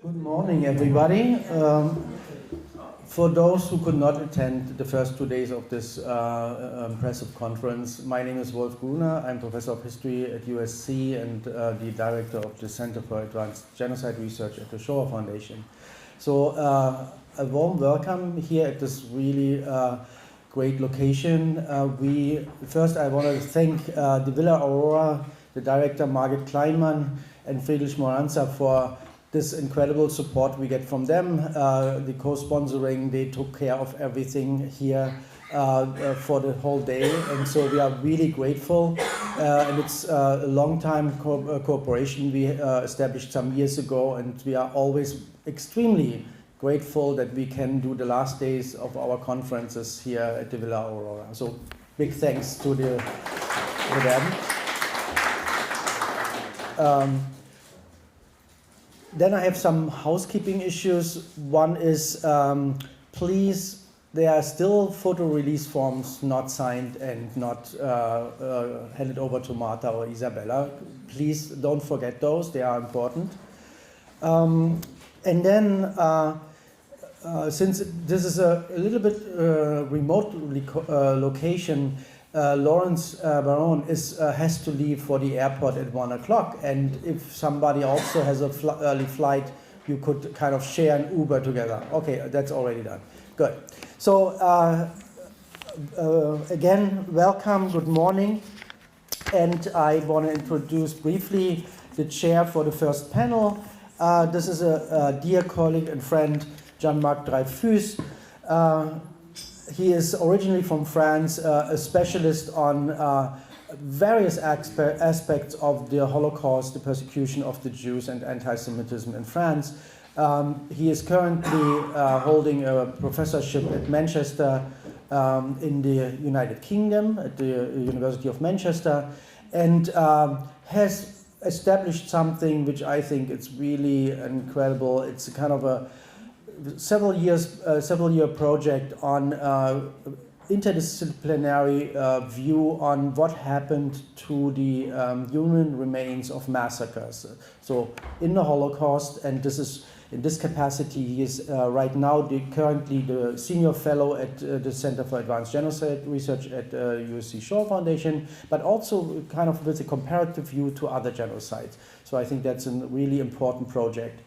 Good morning, everybody. For those who could not attend the first 2 days of this impressive conference, my name is Wolfgram. I'm professor of history at USC and the director of the Center for Advanced Genocide Research at the Shoah Foundation. So a warm welcome here at this really great location. First I want to thank the Villa Aurora, the director Margit Kleinmann and Friedrich Moranza for this incredible support we get from them, the co-sponsoring. They took care of everything here for the whole day, and so we are really grateful. And it's a long-time cooperation we established some years ago, and we are always extremely grateful that we can do the last days of our conferences here at the Villa Aurora. So big thanks to them. Then I have some housekeeping issues. One is, please, there are still photo release forms not signed and not handed over to Marta or Isabella. Please don't forget those, they are important. And then, since this is a little bit remote location, Lawrence Baron has to leave for the airport at 1 o'clock, and if somebody also has an early flight, you could kind of share an Uber together. Okay, that's already done. Good. So again, welcome, good morning, and I want to introduce briefly the chair for the first panel. This is a dear colleague and friend, Jean-Marc Dreyfus. He is originally from France, a specialist on various aspects of the Holocaust, the persecution of the Jews and anti-Semitism in France. He is currently holding a professorship at Manchester in the United Kingdom, at the University of Manchester, and has established something which I think is really incredible. It's a kind of a several-year project on interdisciplinary view on what happened to the human remains of massacres. So in the Holocaust, and this is in this capacity, he is right now currently the senior fellow at the Center for Advanced Genocide Research at USC Shoah Foundation, but also kind of with a comparative view to other genocides. So I think that's a really important project.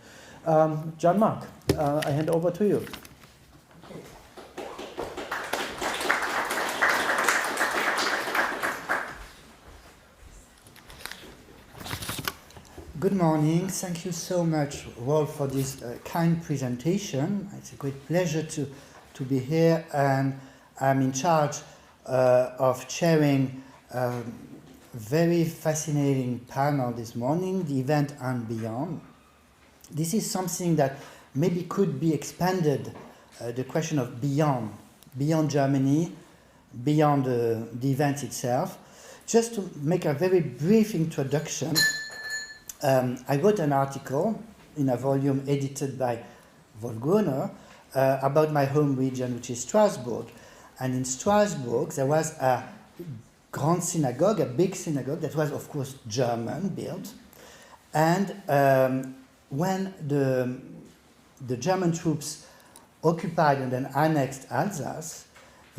Jean-Marc, I hand over to you. Good morning. Thank you so much, Wolf, for this kind presentation. It's a great pleasure to be here, and I'm in charge of chairing a very fascinating panel this morning, the event and beyond. This is something that maybe could be expanded, the question of beyond Germany, beyond the event itself. Just to make a very brief introduction, I wrote an article in a volume edited by Wolfgram about my home region, which is Strasbourg. And in Strasbourg, there was a grand synagogue, a big synagogue that was, of course, German built. And when the German troops occupied and then annexed Alsace,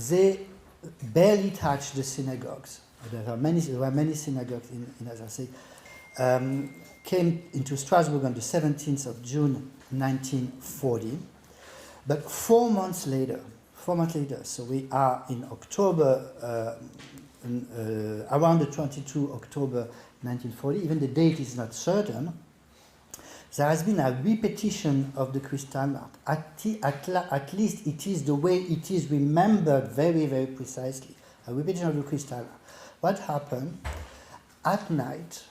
they barely touched the synagogues. There were many synagogues in Alsace. Came into Strasbourg on the 17th of June 1940. But 4 months later, so we are in October, around the 22 October 1940, even the date is not certain, there has been a repetition of the Kristallnacht. At least it is the way it is remembered very, very precisely. A repetition of the Kristallnacht. What happened? At night,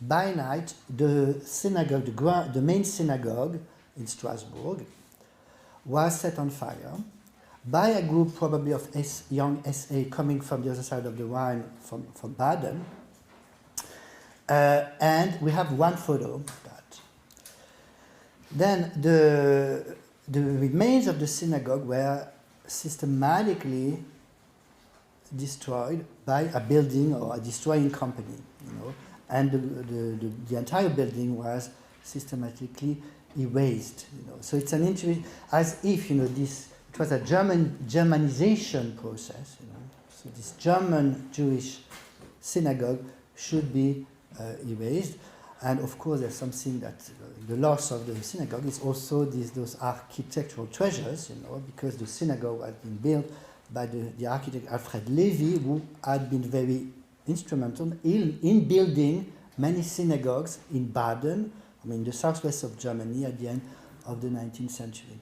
by night, the synagogue, the main synagogue in Strasbourg, was set on fire by a group probably of young SA coming from the other side of the Rhine, from Baden. And we have one photo of that. Then the remains of the synagogue were systematically destroyed by a building or a destroying company, and the entire building was systematically erased. So it's an as if this it was a Germanization process. So this German Jewish synagogue should be erased, and of course there's something that the loss of the synagogue is also those architectural treasures, because the synagogue had been built by the architect Alfred Levy, who had been very instrumental in building many synagogues in Baden, the southwest of Germany at the end of the 19th century.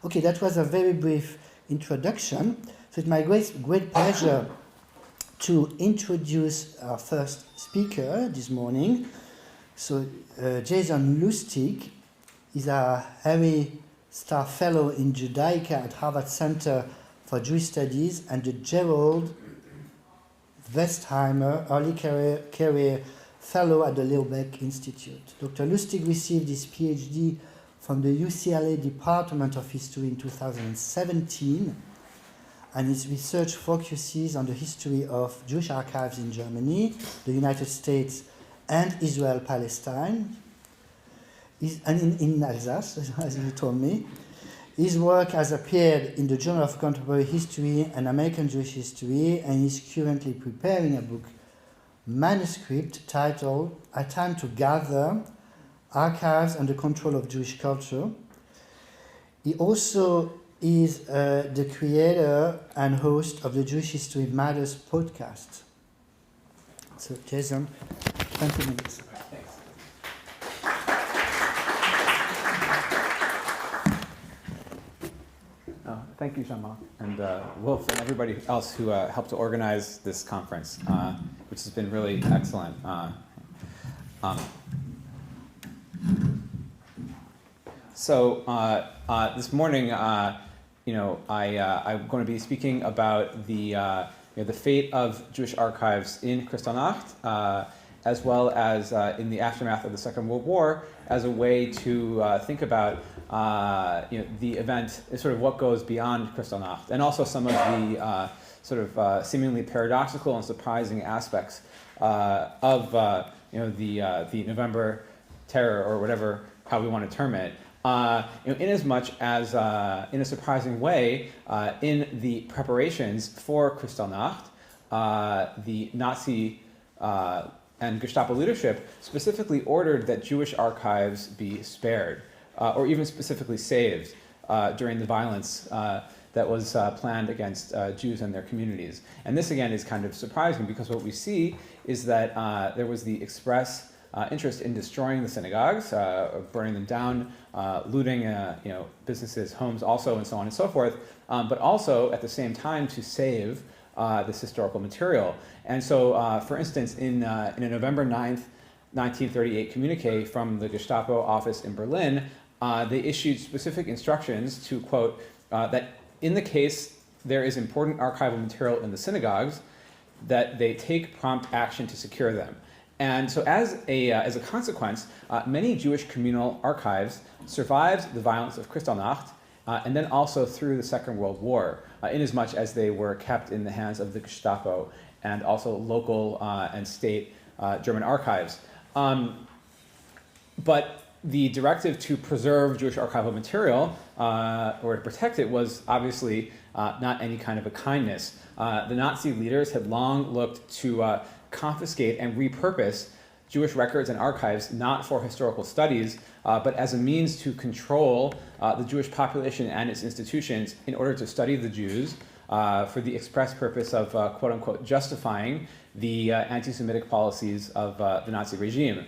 Okay, that was a very brief introduction. So it's my great pleasure to introduce our first speaker this morning. So Jason Lustig is a Harry Star Fellow in Judaica at Harvard Center for Jewish Studies and the Gerald Westheimer Early Career Fellow at the Lilbeck Institute. Dr. Lustig received his PhD from the UCLA Department of History in 2017, and his research focuses on the history of Jewish archives in Germany, the United States, and Israel-Palestine, and in Alsace, as you told me. His work has appeared in the Journal of Contemporary History and American Jewish History, and is currently preparing a book manuscript titled A Time to Gather, Archives and the Control of Jewish Culture. He also is the creator and host of the Jewish History Matters podcast. So, Jason, 20 minutes. Thank you, Jean-Marc, and Wolf, and everybody else who helped to organize this conference, which has been really excellent. So this morning, I'm going to be speaking about the fate of Jewish archives in Kristallnacht, as well as in the aftermath of the Second World War, as a way to think about the event, sort of what goes beyond Kristallnacht, and also some of the seemingly paradoxical and surprising aspects of the November terror, or whatever, how we want to term it. In as much as, in a surprising way, in the preparations for Kristallnacht, the Nazi and Gestapo leadership specifically ordered that Jewish archives be spared, or even specifically saved during the violence that was planned against Jews and their communities. And this, again, is kind of surprising, because what we see is that there was the express interest in destroying the synagogues, burning them down, looting businesses, homes also, and so on and so forth, but also at the same time to save this historical material. And so, for instance, in a November 9th, 1938 communique from the Gestapo office in Berlin, they issued specific instructions to, quote, that in the case there is important archival material in the synagogues, that they take prompt action to secure them. And so as a consequence, many Jewish communal archives survived the violence of Kristallnacht, and then also through the Second World War, inasmuch as they were kept in the hands of the Gestapo and also local and state German archives. But the directive to preserve Jewish archival material, or to protect it, was obviously not any kind of a kindness. The Nazi leaders had long looked to confiscate and repurpose Jewish records and archives not for historical studies, but as a means to control the Jewish population and its institutions in order to study the Jews for the express purpose of, quote-unquote, justifying the anti-Semitic policies of the Nazi regime.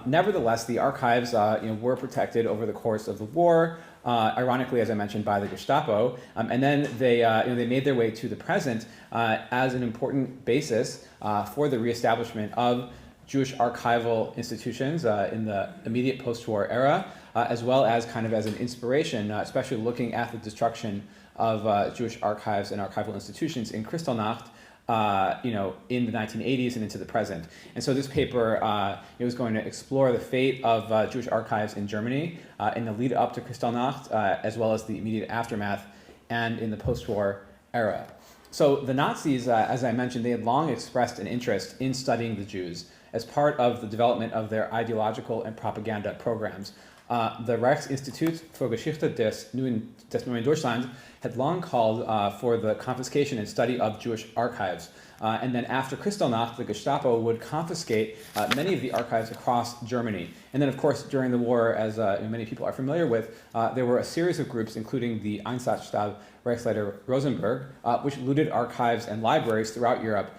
Nevertheless, the archives were protected over the course of the war, ironically, as I mentioned, by the Gestapo, and then they made their way to the present as an important basis for the reestablishment of Jewish archival institutions in the immediate post-war era, as well as kind of as an inspiration, especially looking at the destruction of Jewish archives and archival institutions in Kristallnacht, in the 1980s and into the present. And so this paper was going to explore the fate of Jewish archives in Germany in the lead up to Kristallnacht, as well as the immediate aftermath and in the post-war era. So the Nazis, as I mentioned, they had long expressed an interest in studying the Jews. as part of the development of their ideological and propaganda programs. The Reichsinstitut für Geschichte des Neuen Deutschland had long called for the confiscation and study of Jewish archives. And then after Kristallnacht, the Gestapo would confiscate many of the archives across Germany. And then, of course, during the war, as many people are familiar with, there were a series of groups, including the Einsatzstab Reichsleiter Rosenberg, which looted archives and libraries throughout Europe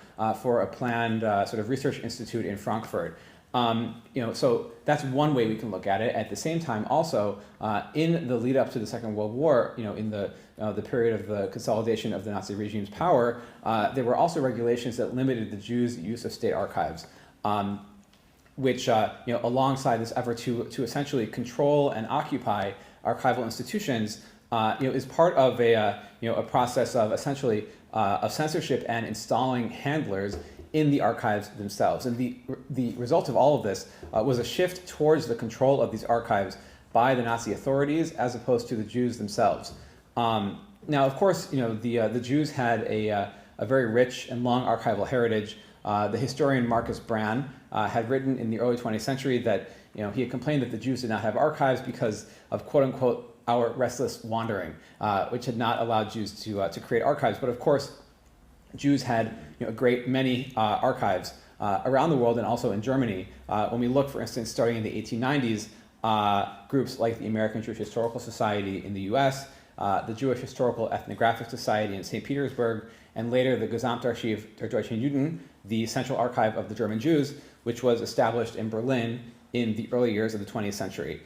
for a planned sort of research institute in Frankfurt. So that's one way we can look at it. At the same time, also in the lead up to the Second World War, in the period of the consolidation of the Nazi regime's power, there were also regulations that limited the Jews' use of state archives, which, alongside this effort to essentially control and occupy archival institutions, is part of a process of essentially of censorship and installing handlers in the archives themselves. And the result of all of this was a shift towards the control of these archives by the Nazi authorities as opposed to the Jews themselves. Now, of course, the Jews had a very rich and long archival heritage. The historian Marcus Brann had written in the early 20th century that he had complained that the Jews did not have archives because of quote unquote our restless wandering, which had not allowed Jews to create archives. But of course, Jews had a great many archives around the world and also in Germany. When we look, for instance, starting in the 1890s, groups like the American Jewish Historical Society in the US, the Jewish Historical Ethnographic Society in St. Petersburg, and later the Gesamtarchiv der Deutschen Juden, the Central Archive of the German Jews, which was established in Berlin in the early years of the 20th century.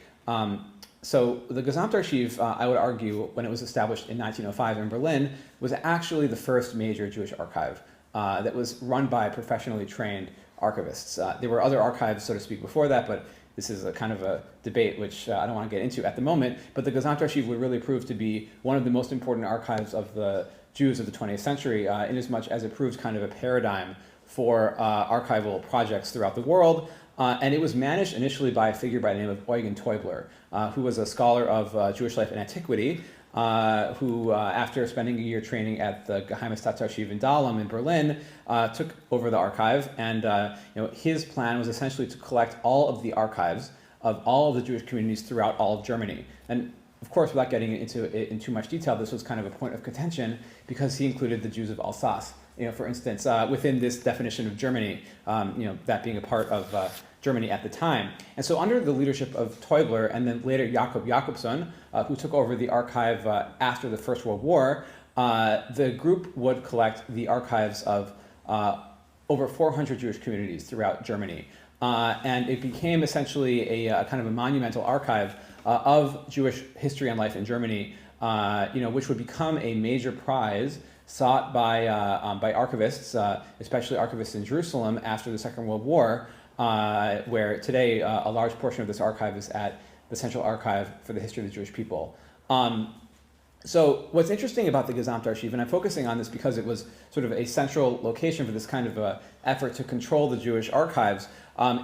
So the Gesamtarchiv, I would argue, when it was established in 1905 in Berlin, was actually the first major Jewish archive that was run by professionally trained archivists. There were other archives, so to speak, before that, but this is a kind of a debate which I don't want to get into at the moment. But the Gesamtarchiv would really prove to be one of the most important archives of the Jews of the 20th century, inasmuch as it proved kind of a paradigm for archival projects throughout the world. And it was managed initially by a figure by the name of Eugen Teubler, who was a scholar of Jewish life and antiquity, who, after spending a year training at the Geheime Staatsarchiv in Dahlem in Berlin, took over the archive. And his plan was essentially to collect all of the archives of all of the Jewish communities throughout all of Germany. And of course, without getting into it in too much detail, this was kind of a point of contention because he included the Jews of Alsace. For instance, within this definition of Germany, that being a part of Germany at the time. And so under the leadership of Teubler and then later Jakob Jakobson, who took over the archive after the First World War, the group would collect the archives of over 400 Jewish communities throughout Germany. And it became essentially a kind of a monumental archive of Jewish history and life in Germany, which would become a major prize sought by archivists, especially archivists in Jerusalem after the Second World War, where today a large portion of this archive is at the Central Archive for the History of the Jewish People. So what's interesting about the Gesamtarchiv, and I'm focusing on this because it was sort of a central location for this kind of effort to control the Jewish archives,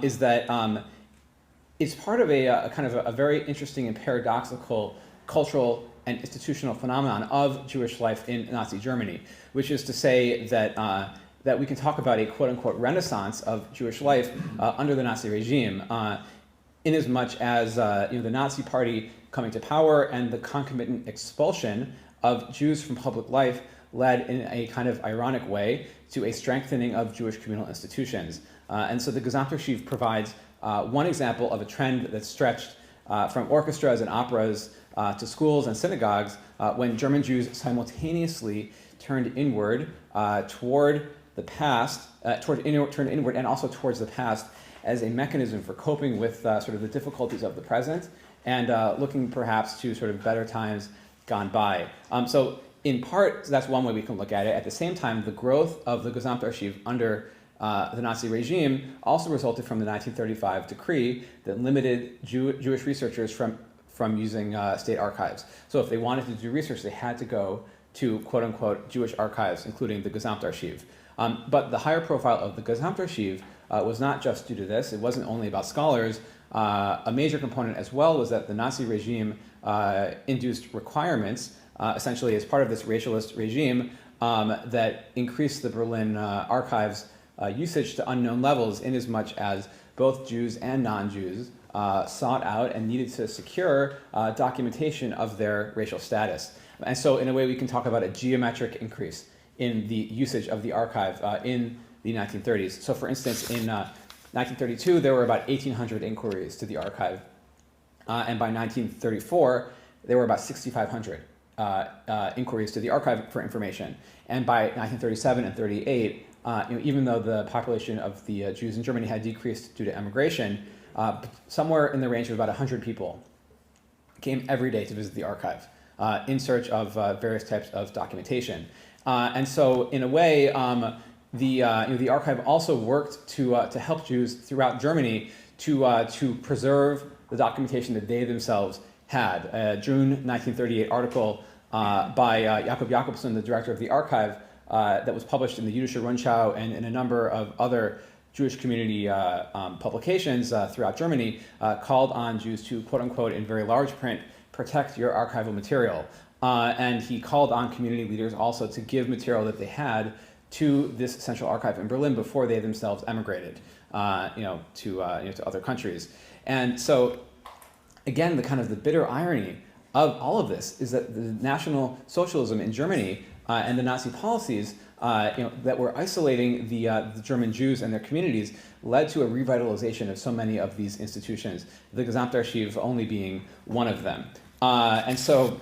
is that it's part of a kind of a very interesting and paradoxical cultural and institutional phenomenon of Jewish life in Nazi Germany, which is to say that that we can talk about a quote-unquote renaissance of Jewish life under the Nazi regime, inasmuch as the Nazi Party coming to power and the concomitant expulsion of Jews from public life led in a kind of ironic way to a strengthening of Jewish communal institutions. And so the Gesamtarchiv provides one example of a trend that stretched from orchestras and operas to schools and synagogues when German Jews simultaneously turned inward toward the past, turned inward and also towards the past as a mechanism for coping with sort of the difficulties of the present and looking perhaps to sort of better times gone by. So in part, that's one way we can look at it. At the same time, the growth of the Gesamtarchiv under the Nazi regime also resulted from the 1935 decree that limited Jewish researchers from using state archives. So if they wanted to do research, they had to go to quote-unquote Jewish archives, including the Gesamtarchiv. But the higher profile of the Gesamtarchiv was not just due to this. It wasn't only about scholars. A major component as well was that the Nazi regime induced requirements, essentially as part of this racialist regime, that increased the Berlin archives usage to unknown levels, in as much as both Jews and non-Jews sought out and needed to secure documentation of their racial status. And so in a way we can talk about a geometric increase in the usage of the archive in the 1930s. So for instance, in 1932, there were about 1,800 inquiries to the archive. And by 1934, there were about 6,500 inquiries to the archive for information. And by 1937 and 38, even though the population of the Jews in Germany had decreased due to emigration, somewhere in the range of about 100 people came every day to visit the archive in search of various types of documentation. And so, in a way, the archive also worked to help Jews throughout Germany to preserve the documentation that they themselves had. A June 1938 article by Jakob Jakobson, the director of the archive, that was published in the Jüdische Rundschau and in a number of other Jewish community publications throughout Germany, called on Jews to, quote unquote, in very large print, protect your archival material. And he called on community leaders also to give material that they had to this central archive in Berlin before they themselves emigrated, to other countries. And so, again, the bitter irony of all of this is that the National Socialism in Germany and the Nazi policies, that were isolating the German Jews and their communities, led to a revitalization of so many of these institutions. The Gesamtarchiv only being one of them. And so,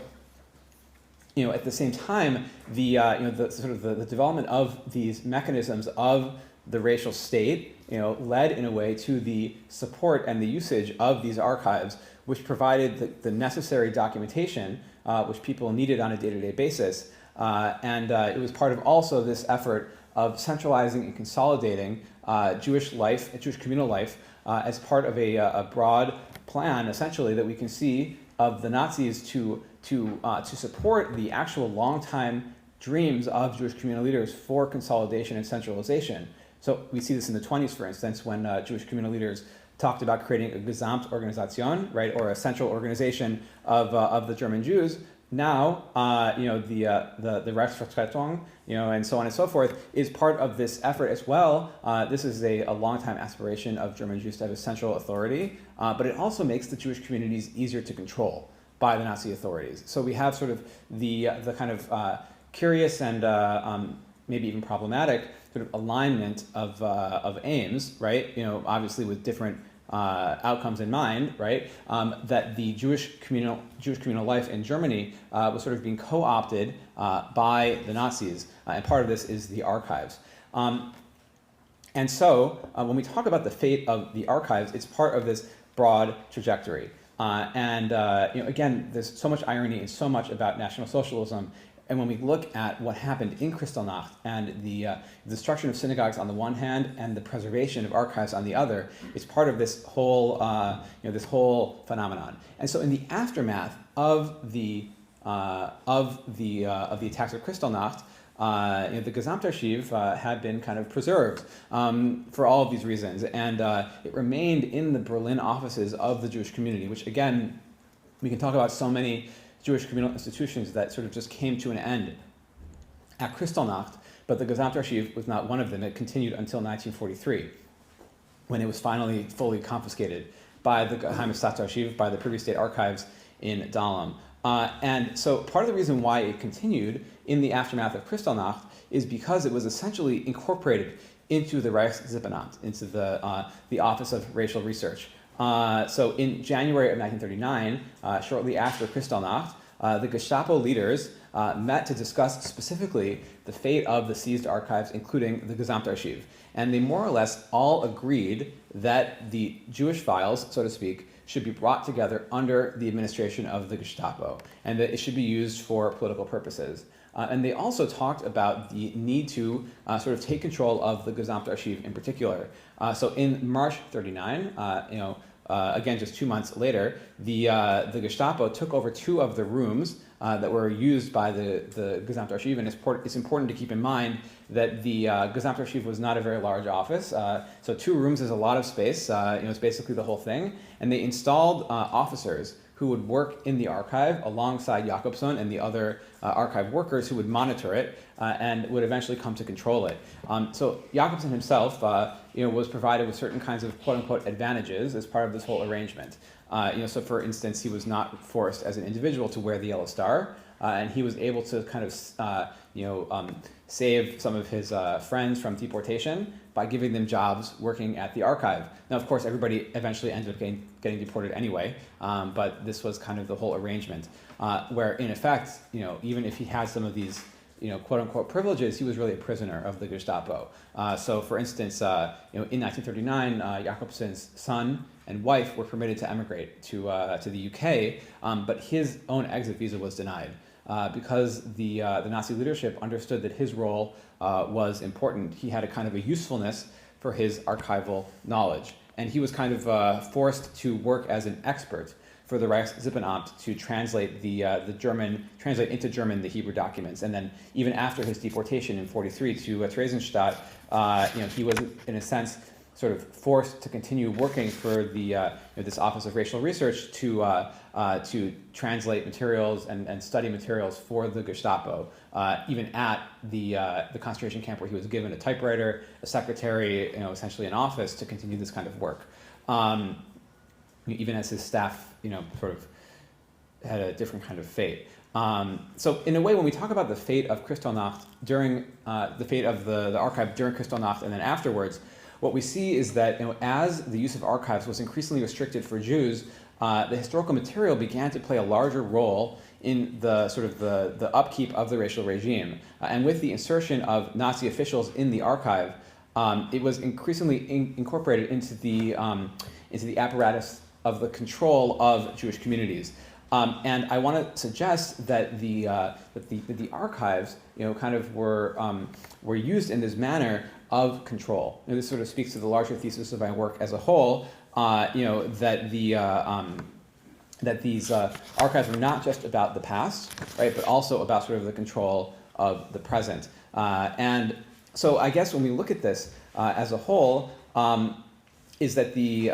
at the same time, the development of these mechanisms of the racial state, led in a way to the support and the usage of these archives, which provided the necessary documentation which people needed on a day-to-day basis. And it was part of also this effort of centralizing and consolidating Jewish life, Jewish communal life, as part of a broad plan, essentially, that we can see of the Nazis to support the actual long-time dreams of Jewish communal leaders for consolidation and centralization. So we see this in the 20s, for instance, when Jewish communal leaders talked about creating a Gesamtorganisation, right, or a central organization of the German Jews. Now, the Reichsvertretung, and so on and so forth, is part of this effort as well. This is a long-time aspiration of German Jews to have a central authority, but it also makes the Jewish communities easier to control by the Nazi authorities. So we have sort of the kind of curious and maybe even problematic sort of alignment of aims, right? Obviously with different outcomes in mind, right? That the Jewish communal life in Germany was sort of being co-opted by the Nazis, and part of this is the archives. And so when we talk about the fate of the archives, it's part of this broad trajectory. Again, there's so much irony and so much about National Socialism. And when we look at what happened in Kristallnacht and the destruction of synagogues on the one hand and the preservation of archives on the other, it's part of this whole phenomenon. And so in the aftermath of the attacks of Kristallnacht, the Gesamtarchiv had been kind of preserved for all of these reasons, and it remained in the Berlin offices of the Jewish community, which again, we can talk about so many Jewish communal institutions that sort of just came to an end at Kristallnacht, but the Gesamtarchiv was not one of them. It continued until 1943, when it was finally fully confiscated by the Geheimes Staatsarchiv, by the Privy State Archives in Dahlem. And so part of the reason why it continued in the aftermath of Kristallnacht is because it was essentially incorporated into the Reichssippanamt, into the Office of Racial Research. So in January of 1939, shortly after Kristallnacht, the Gestapo leaders met to discuss specifically the fate of the seized archives, including the Gesamtarchiv. And they more or less all agreed that the Jewish files, so to speak, should be brought together under the administration of the Gestapo, and that it should be used for political purposes. And they also talked about the need to sort of take control of the Gesamtarchiv in particular. So in March 39, again, just 2 months later, the Gestapo took over 2 of the rooms that were used by the Gesamtarchiv, and it's important to keep in mind that the Gesamtarchiv was not a very large office, so 2 rooms is a lot of space. It's basically the whole thing, and they installed officers who would work in the archive alongside Jakobson and the other archive workers who would monitor it and would eventually come to control it. So Jakobson himself was provided with certain kinds of quote-unquote advantages as part of this whole arrangement. So for instance, he was not forced as an individual to wear the yellow star, and he was able to kind of save some of his friends from deportation by giving them jobs working at the archive. Now, of course, everybody eventually ended up getting deported anyway, but this was kind of the whole arrangement, where in effect, even if he had some of these quote-unquote privileges, he was really a prisoner of the Gestapo. So, for instance, in 1939, Jakobson's son and wife were permitted to emigrate to the UK, but his own exit visa was denied because the Nazi leadership understood that his role was important. He had a kind of a usefulness for his archival knowledge, and he was kind of forced to work as an expert for the Reichsdiplomat to translate translate into German the Hebrew documents, and then even after his deportation in '43 to Theresienstadt, he was in a sense sort of forced to continue working for the this Office of Racial Research to translate materials and study materials for the Gestapo, even at the concentration camp where he was given a typewriter, a secretary, essentially an office to continue this kind of work. Even as his staff, sort of had a different kind of fate. So in a way, when we talk about the fate of Kristallnacht during the fate of the archive during Kristallnacht and then afterwards, what we see is that as the use of archives was increasingly restricted for Jews, the historical material began to play a larger role in the sort of the upkeep of the racial regime. And with the insertion of Nazi officials in the archive, it was increasingly incorporated into the apparatus of the control of Jewish communities. And I want to suggest that the archives, kind of were used in this manner of control. This sort of speaks to the larger thesis of my work as a whole. That these archives are not just about the past, right, but also about sort of the control of the present. And so I guess when we look at this as a whole, is that the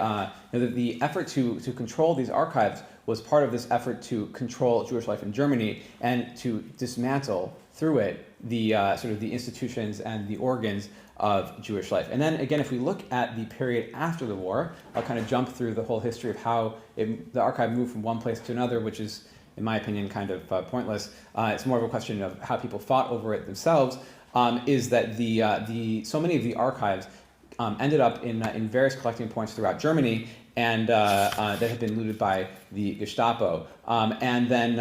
effort to control these archives was part of this effort to control Jewish life in Germany and to dismantle through it the sort of the institutions and the organs of Jewish life. And then again, if we look at the period after the war, I'll kind of jump through the whole history of how the archive moved from one place to another, which is, in my opinion, kind of pointless. It's more of a question of how people fought over it themselves. Is that so many of the archives ended up in various collecting points throughout Germany, and that had been looted by the Gestapo. And then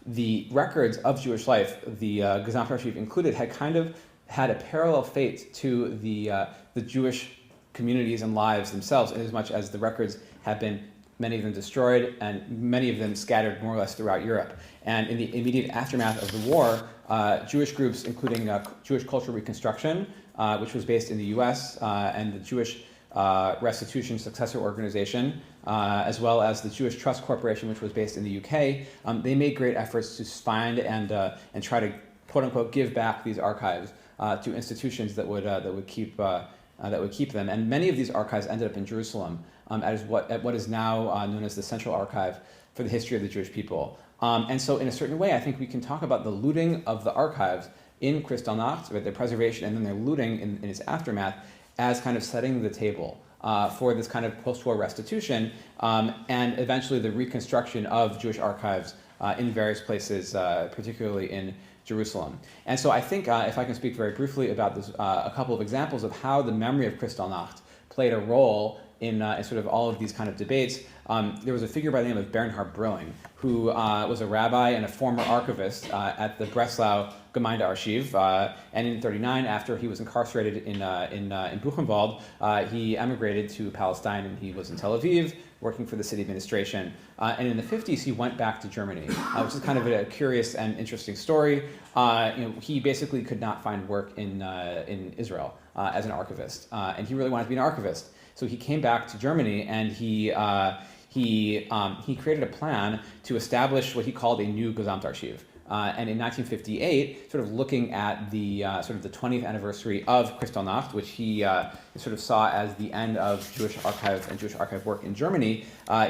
the records of Jewish life, the Gesamtarchiv included, had kind of had a parallel fate to the Jewish communities and lives themselves, in as much as the records have been, many of them destroyed, and many of them scattered more or less throughout Europe. And in the immediate aftermath of the war, Jewish groups, including Jewish Cultural Reconstruction, which was based in the US, and the Jewish Restitution Successor Organization, as well as the Jewish Trust Corporation, which was based in the UK, they made great efforts to find and try to, quote unquote, give back these archives to institutions that would keep them. And many of these archives ended up in Jerusalem, at what is now known as the Central Archive for the History of the Jewish People. And so, in a certain way, I think we can talk about the looting of the archives in Kristallnacht, their preservation, and then their looting in its aftermath, as kind of setting the table for this kind of post-war restitution, and eventually the reconstruction of Jewish archives in various places, particularly in Jerusalem. And so I think, if I can speak very briefly about this, a couple of examples of how the memory of Kristallnacht played a role in sort of all of these kind of debates. There was a figure by the name of Bernhard Brilling, who was a rabbi and a former archivist at the Breslau Gemeindearchiv. And in 1939, after he was incarcerated in Buchenwald, he emigrated to Palestine, and he was in Tel Aviv, working for the city administration. And in the 50s, he went back to Germany, which is kind of a curious and interesting story. He basically could not find work in Israel as an archivist, and he really wanted to be an archivist. So he came back to Germany, and he created a plan to establish what he called a new Gesamtarchiv. And in 1958, sort of looking at the sort of the 20th anniversary of Kristallnacht, which he sort of saw as the end of Jewish archive and Jewish archive work in Germany,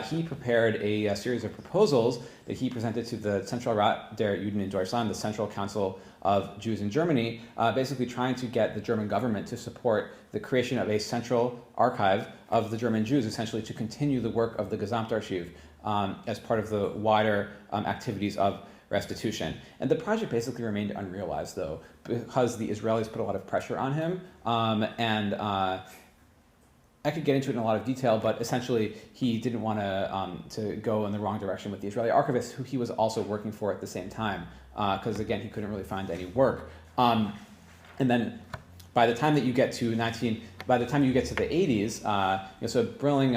he prepared a series of proposals that he presented to the Zentralrat der Juden in Deutschland, the Central Council of Jews in Germany, basically trying to get the German government to support the creation of a central archive of the German Jews, essentially to continue the work of the Gesamtarchiv as part of the wider activities of restitution. And the project basically remained unrealized, though, because the Israelis put a lot of pressure on him. I could get into it in a lot of detail, but essentially he didn't want to go in the wrong direction with the Israeli archivists, who he was also working for at the same time, because again, he couldn't really find any work. And then by the time that you get to by the time you get to the 80s, so Brilling,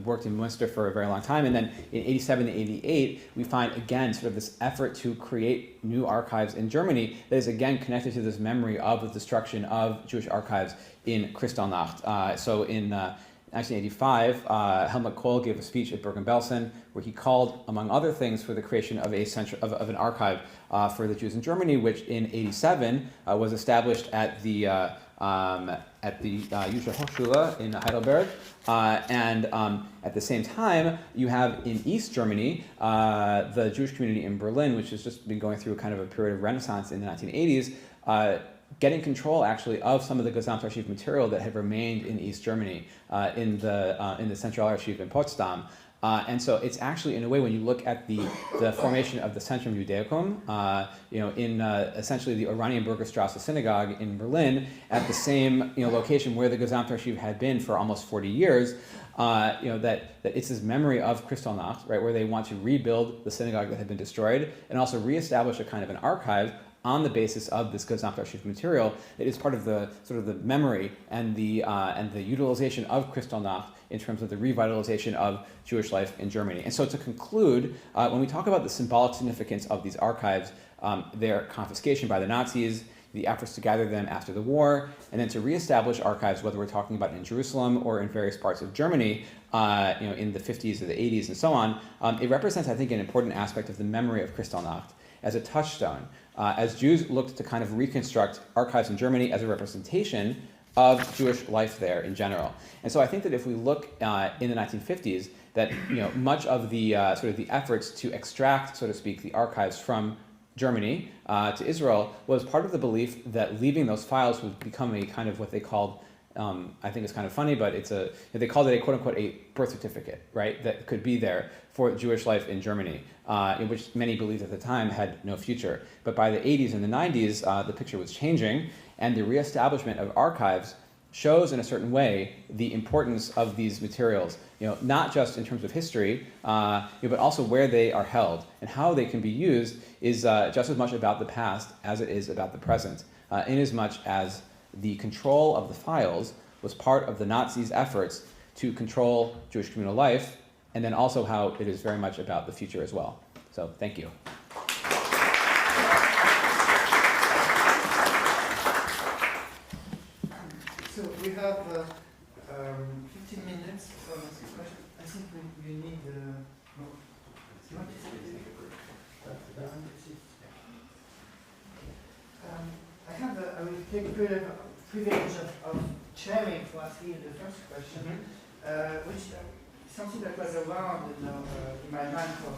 worked in Münster for a very long time, and then in 87 to 88, we find again sort of this effort to create new archives in Germany that is again connected to this memory of the destruction of Jewish archives in Kristallnacht. So in 1985, Helmut Kohl gave a speech at Bergen-Belsen where he called, among other things, for the creation of of an archive for the Jews in Germany, which in 87 was established at the Jüdische Hochschule in Heidelberg. And at the same time, you have in East Germany, the Jewish community in Berlin, which has just been going through kind of a period of renaissance in the 1980s, getting control actually of some of the Gesamtarchiv material that had remained in East Germany in the Zentralarchiv in Potsdam. And so it's actually, in a way, when you look at the formation of the Centrum Judaicum, in essentially the Oranienburgerstrasse synagogue in Berlin, at the same location where the Gesamtarchiv had been for almost 40 years, that it's this memory of Kristallnacht, right, where they want to rebuild the synagogue that had been destroyed and also reestablish a kind of an archive on the basis of this Gesamtarchiv material that is part of the sort of the memory and the utilization of Kristallnacht in terms of the revitalization of Jewish life in Germany. And so to conclude, when we talk about the symbolic significance of these archives, their confiscation by the Nazis, the efforts to gather them after the war, and then to reestablish archives, whether we're talking about in Jerusalem or in various parts of Germany, in the 50s or the 80s and so on, it represents, I think, an important aspect of the memory of Kristallnacht as a touchstone, as Jews looked to kind of reconstruct archives in Germany as a representation of Jewish life there in general. And so I think that if we look in the 1950s, that much of the sort of the efforts to extract, so to speak, the archives from Germany to Israel was part of the belief that leaving those files would become a kind of what they called, I think it's kind of funny, but they called it a quote unquote a birth certificate, right? That could be there for Jewish life in Germany, in which many believed at the time had no future. But by the 80s and the 90s, the picture was changing, and the reestablishment of archives shows in a certain way the importance of these materials, not just in terms of history, but also where they are held and how they can be used is just as much about the past as it is about the present, inasmuch as the control of the files was part of the Nazis' efforts to control Jewish communal life, and then also how it is very much about the future as well. So, thank you. So we have 15 minutes for this question. I think we need I will take the privilege of chairing for asking the first question, which something that was around in my mind for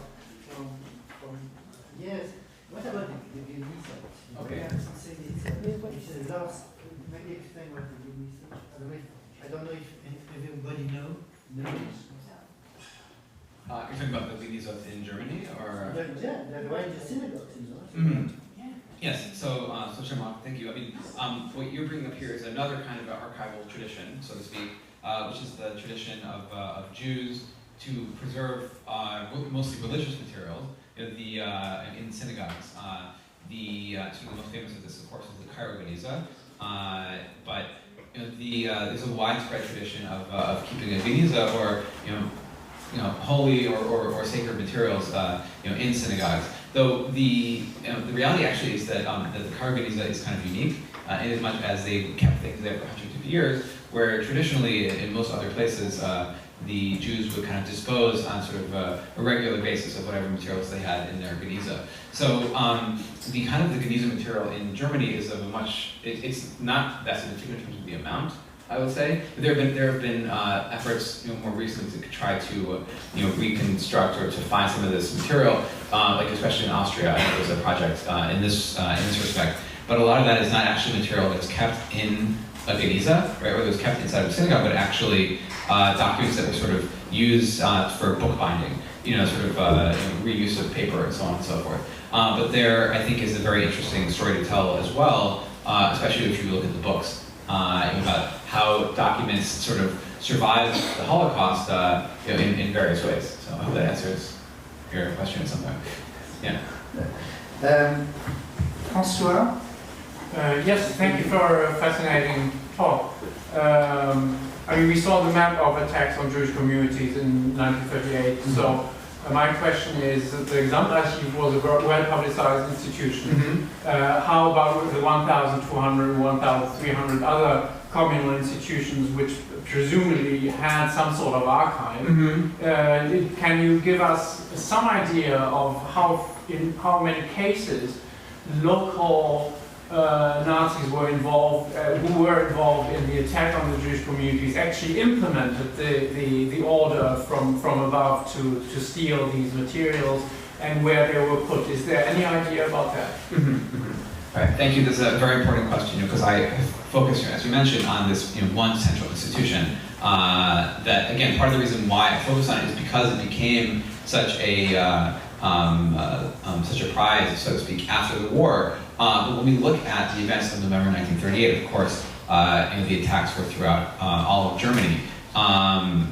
years. What about the research? Okay. It's a lost. Maybe explain what the research. I don't know if everybody knows. You're talking about the Linisot in Germany, or? Yeah, the way the synagogues in Mm-hmm. Yes, so Jean-Marc, thank you. I mean, what you're bringing up here is another kind of archival tradition, so to speak, which is the tradition of Jews to preserve mostly religious materials in synagogues. Sort of the most famous of this, of course, is the Cairo Geniza, but there's a widespread tradition of keeping a Geniza or holy or sacred materials in synagogues. Though the reality actually is that the Cairo Geniza is kind of unique in as much as they've kept things there for 150 years, where traditionally in most other places the Jews would kind of dispose on sort of a regular basis of whatever materials they had in their Geniza. So the kind of the Geniza material in Germany is of a much, it's not that significant in terms of the amount, I would say. But there have been efforts, more recently to try to reconstruct or to find some of this material, like especially in Austria. I know there's a project in this respect. But a lot of that is not actually material that's kept in a Geniza, right, or that was kept inside of a synagogue, but actually documents that were sort of used for bookbinding, sort of reuse of paper and so on and so forth. But there, I think, is a very interesting story to tell as well, especially if you look at the books, about how documents sort of survived the Holocaust in various ways. So I hope that answers your question in some way. Yeah. François? Yes, thank you for a fascinating talk. We saw the map of attacks on Jewish communities in 1938. Mm-hmm. So my question is, the Gesamtarchiv was a well-publicized institution. Mm-hmm. How about the 1,200, 1,300 other communal institutions which presumably had some sort of archive? Mm-hmm. Can you give us some idea of in how many cases local Nazis were involved, who were involved in the attack on the Jewish communities, actually implemented the order from above to steal these materials, and where they were put? Is there any idea about that? Mm-hmm. Mm-hmm. All right, thank you. This is a very important question, because I focus, as you mentioned, on this one central institution. That, again, part of the reason why I focus on it is because it became such a prize, so to speak, after the war. But when we look at the events of November 1938, of course, the attacks were throughout all of Germany, and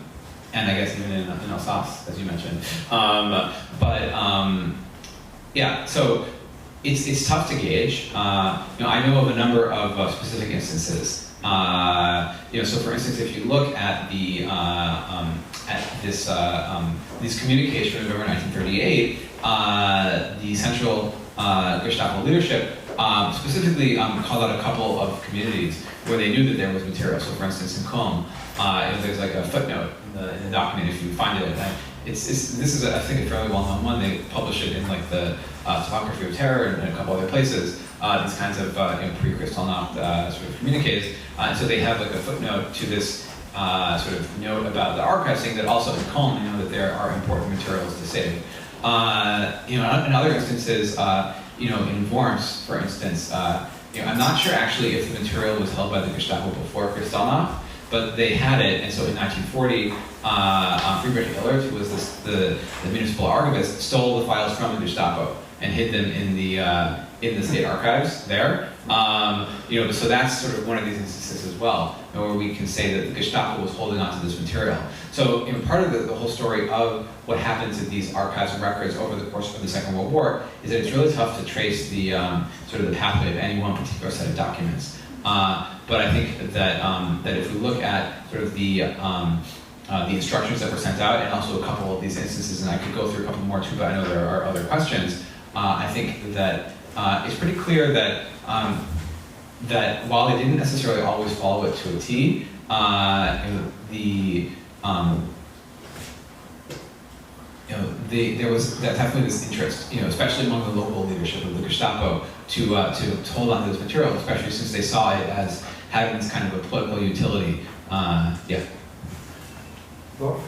I guess even in Alsace, as you mentioned. Yeah, so it's tough to gauge. I know of a number of specific instances. So for instance, if you look at these communiques from November 1938, the Central Gestapo leadership specifically called out a couple of communities where they knew that there was material. So for instance, in Cologne, there's like a footnote in the document if you find it. This is, I think, a fairly well-known one. They publish it in like the Topography of Terror and a couple other places. These kinds of pre-Kristallnacht sort of communiques. And so they have like a footnote to this sort of note about the archive, saying that also in Cologne, that there are important materials to save. In other instances, in Worms, for instance, I'm not sure actually if the material was held by the Gestapo before Kristallnacht, but they had it, and so in 1940, Friedrich, who was the municipal archivist, stole the files from the Gestapo and hid them in the state archives there. So that's sort of one of these instances as well, where we can say that the Gestapo was holding on to this material. So part of the whole story of what happened to these archives and records over the course of the Second World War is that it's really tough to trace the sort of the pathway of any one particular set of documents. But I think that if we look at sort of the instructions that were sent out, and also a couple of these instances, and I could go through a couple more too, but I know there are other questions. I think that it's pretty clear that that while they didn't necessarily always follow it to a T, there was definitely this interest, especially among the local leadership of the Gestapo, to hold on to this material, especially since they saw it as having this kind of a political utility. Yeah. Wolf?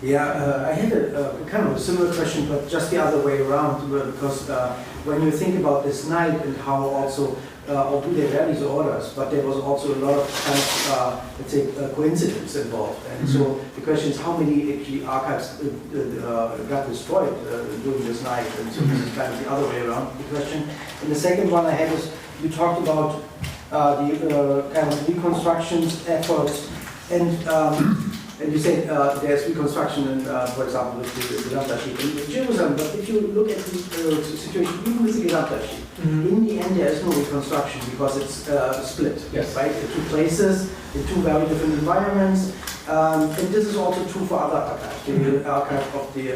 Yeah, I had a kind of a similar question, but just the other way around, because when you think about this night and how also, although there were these orders, but there was also a lot of kind of, let's say, coincidence involved. And so the question is, how many actually archives got destroyed during this night? And so this is kind of the other way around the question. And the second one I had is, you talked about the kind of reconstructions efforts, and you said there's reconstruction, in, for example, with the Gesamtarchiv in Jerusalem. But if you look at the situation, even with the Gesamtarchiv, in the end there is no reconstruction because it's split, yes, right? In two places, in two very different environments. And this is also true for other archives. The archive of the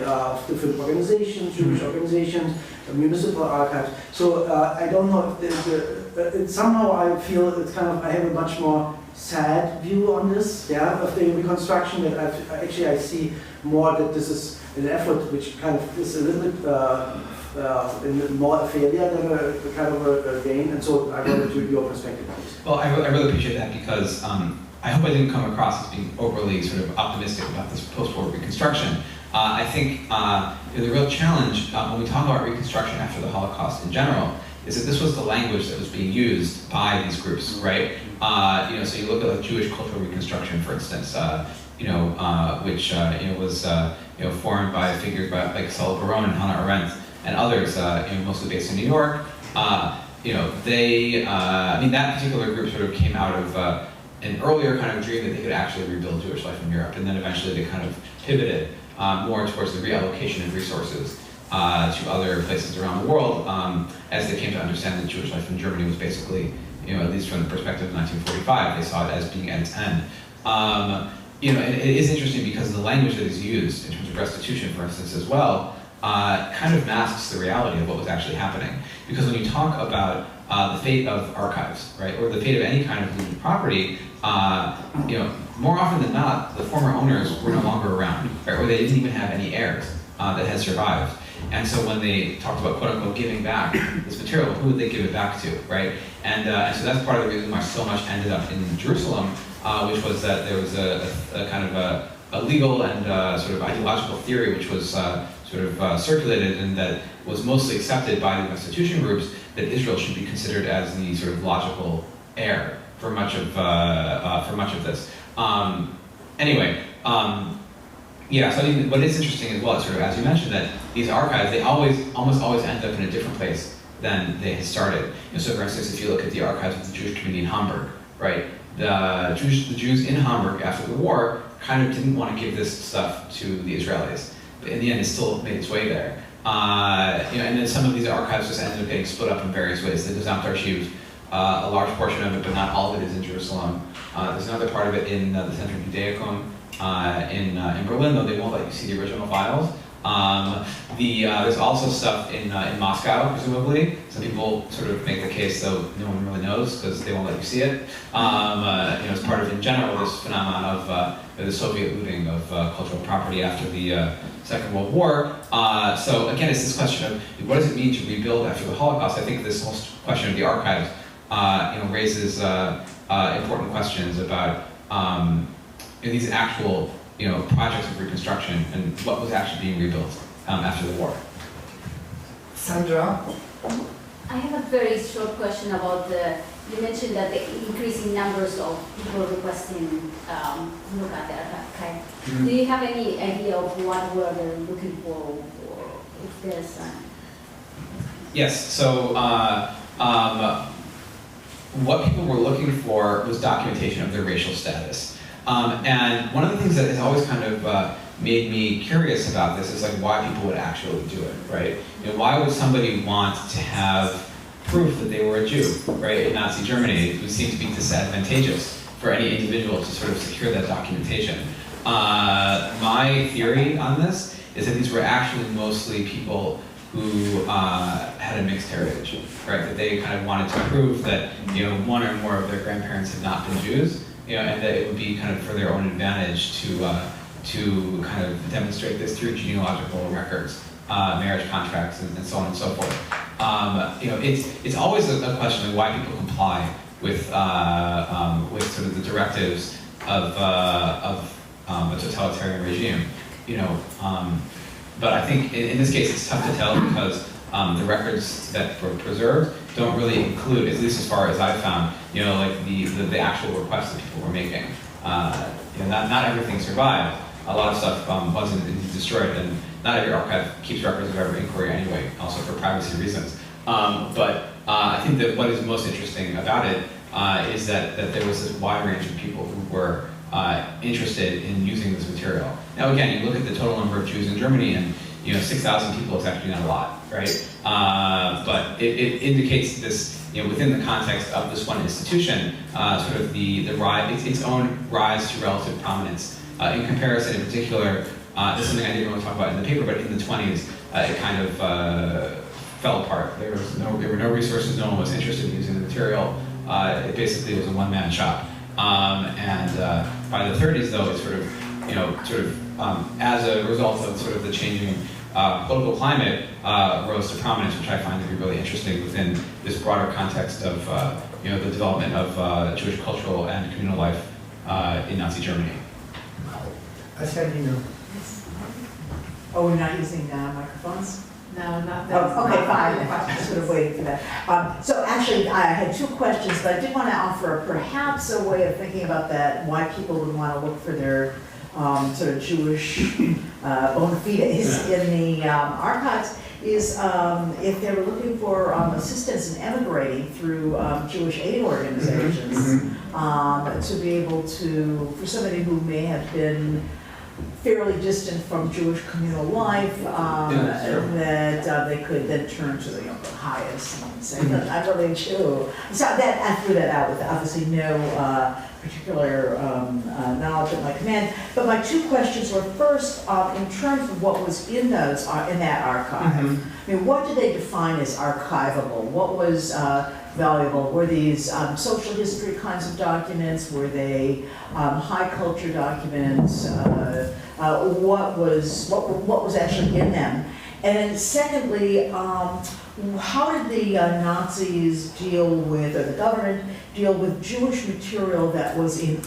different organizations, Jewish organizations, municipal archives. So I don't know if somehow I feel it's kind of, I have a much more sad view on this, yeah, of the reconstruction. That I see more that this is an effort which kind of is a little bit more a failure than a kind of a gain. And so I wanted your perspective on this. Well, I really appreciate that because I hope I didn't come across as being overly sort of optimistic about this post-war reconstruction. I think the real challenge when we talk about reconstruction after the Holocaust in general is that this was the language that was being used by these groups, right? So you look at like Jewish cultural reconstruction, for instance, which was formed by figures like Self-Assertion and Hannah Arendt and others, mostly based in New York. That particular group sort of came out of an earlier kind of dream that they could actually rebuild Jewish life in Europe, and then eventually they kind of pivoted more towards the reallocation of resources to other places around the world, as they came to understand that Jewish life in Germany was basically, at least from the perspective of 1945, they saw it as being at its end. And it is interesting because the language that is used in terms of restitution, for instance, as well, kind of masks the reality of what was actually happening. Because when you talk about the fate of archives, right, or the fate of any kind of looted property, more often than not, the former owners were no longer around, right, or they didn't even have any heirs that had survived. And so when they talked about quote unquote giving back this material, who would they give it back to, right? And so that's part of the reason why so much ended up in Jerusalem, which was that there was a kind of a legal and sort of ideological theory which was circulated and that was mostly accepted by the restitution groups, that Israel should be considered as the sort of logical heir for much of this. So I think what is interesting as well is sort of, as you mentioned, that these archives, they almost always end up in a different place than they had started. So for instance, if you look at the archives of the Jewish community in Hamburg, right? The Jews in Hamburg after the war kind of didn't want to give this stuff to the Israelis. But in the end, it still made its way there. And then some of these archives just ended up getting split up in various ways. The Gesamtarchiv, a large portion of it, but not all of it, is in Jerusalem. There's another part of it in the Centrum Judaicum in Berlin, though they won't let you see the original files. There's also stuff in Moscow, presumably. Some people sort of make the case, though no one really knows because they won't let you see it. As part of, in general, this phenomenon of the Soviet looting of cultural property after the Second World War. So again, it's this question of what does it mean to rebuild after the Holocaust? I think this whole question of the archives, raises important questions about these actual projects of reconstruction and what was actually being rebuilt after the war. Sandra? I have a very short question about you mentioned that the increasing numbers of people requesting look at the archive. Mm-hmm. Do you have any idea of what were they looking for, or if there's Yes, so what people were looking for was documentation of their racial status. And one of the things that has always kind of made me curious about this is like why people would actually do it, right? Why would somebody want to have proof that they were a Jew, right, in Nazi Germany? It would seem to be disadvantageous for any individual to sort of secure that documentation. My theory on this is that these were actually mostly people who had a mixed heritage, right? That they kind of wanted to prove that one or more of their grandparents had not been Jews, and that it would be kind of for their own advantage to kind of demonstrate this through genealogical records, marriage contracts, and so on and so forth. It's always a question of why people comply with sort of the directives of a totalitarian regime. But I think in this case it's tough to tell because the records that were preserved don't really include, at least as far as I've found, like the actual requests that people were making. Not everything survived. A lot of stuff wasn't destroyed, and not every archive keeps records of every inquiry anyway, also for privacy reasons. But I think that what is most interesting about it is that there was this wide range of people who were interested in using this material. Now again, you look at the total number of Jews in Germany, and 6,000 people is actually not a lot, right? But it indicates this, within the context of this one institution, sort of the rise, its own rise to relative prominence. In comparison, in particular, this is something I didn't really talk about in the paper, but in the 20s, it kind of fell apart. There were no resources. No one was interested in using the material. It basically was a one-man shop. And by the 30s, though, it as a result of sort of the changing political climate, rose to prominence, which I find to be really interesting within this broader context of the development of Jewish cultural and communal life in Nazi Germany. I said, Oh, we're not using microphones? No, not that. Oh, okay, fine. I was sort of waiting for that. So actually, I had two questions, but I did want to offer perhaps a way of thinking about that, why people would want to look for their sort of Jewish bona fides in the archives, is if they were looking for assistance in emigrating through Jewish aid organizations, to be able to, for somebody who may have been fairly distant from Jewish communal life, that they could then turn to the highest and say, "Look, I'm really a Jew." So that I threw that out with obviously no particular knowledge at my command. But my two questions were, first, in terms of what was in those in that archive. I mean, what did they define as archivable? What was valuable? Were these social history kinds of documents? Were they high culture documents? What was actually in them? And then secondly, how did the Nazis deal with, or the government deal with Jewish material that was in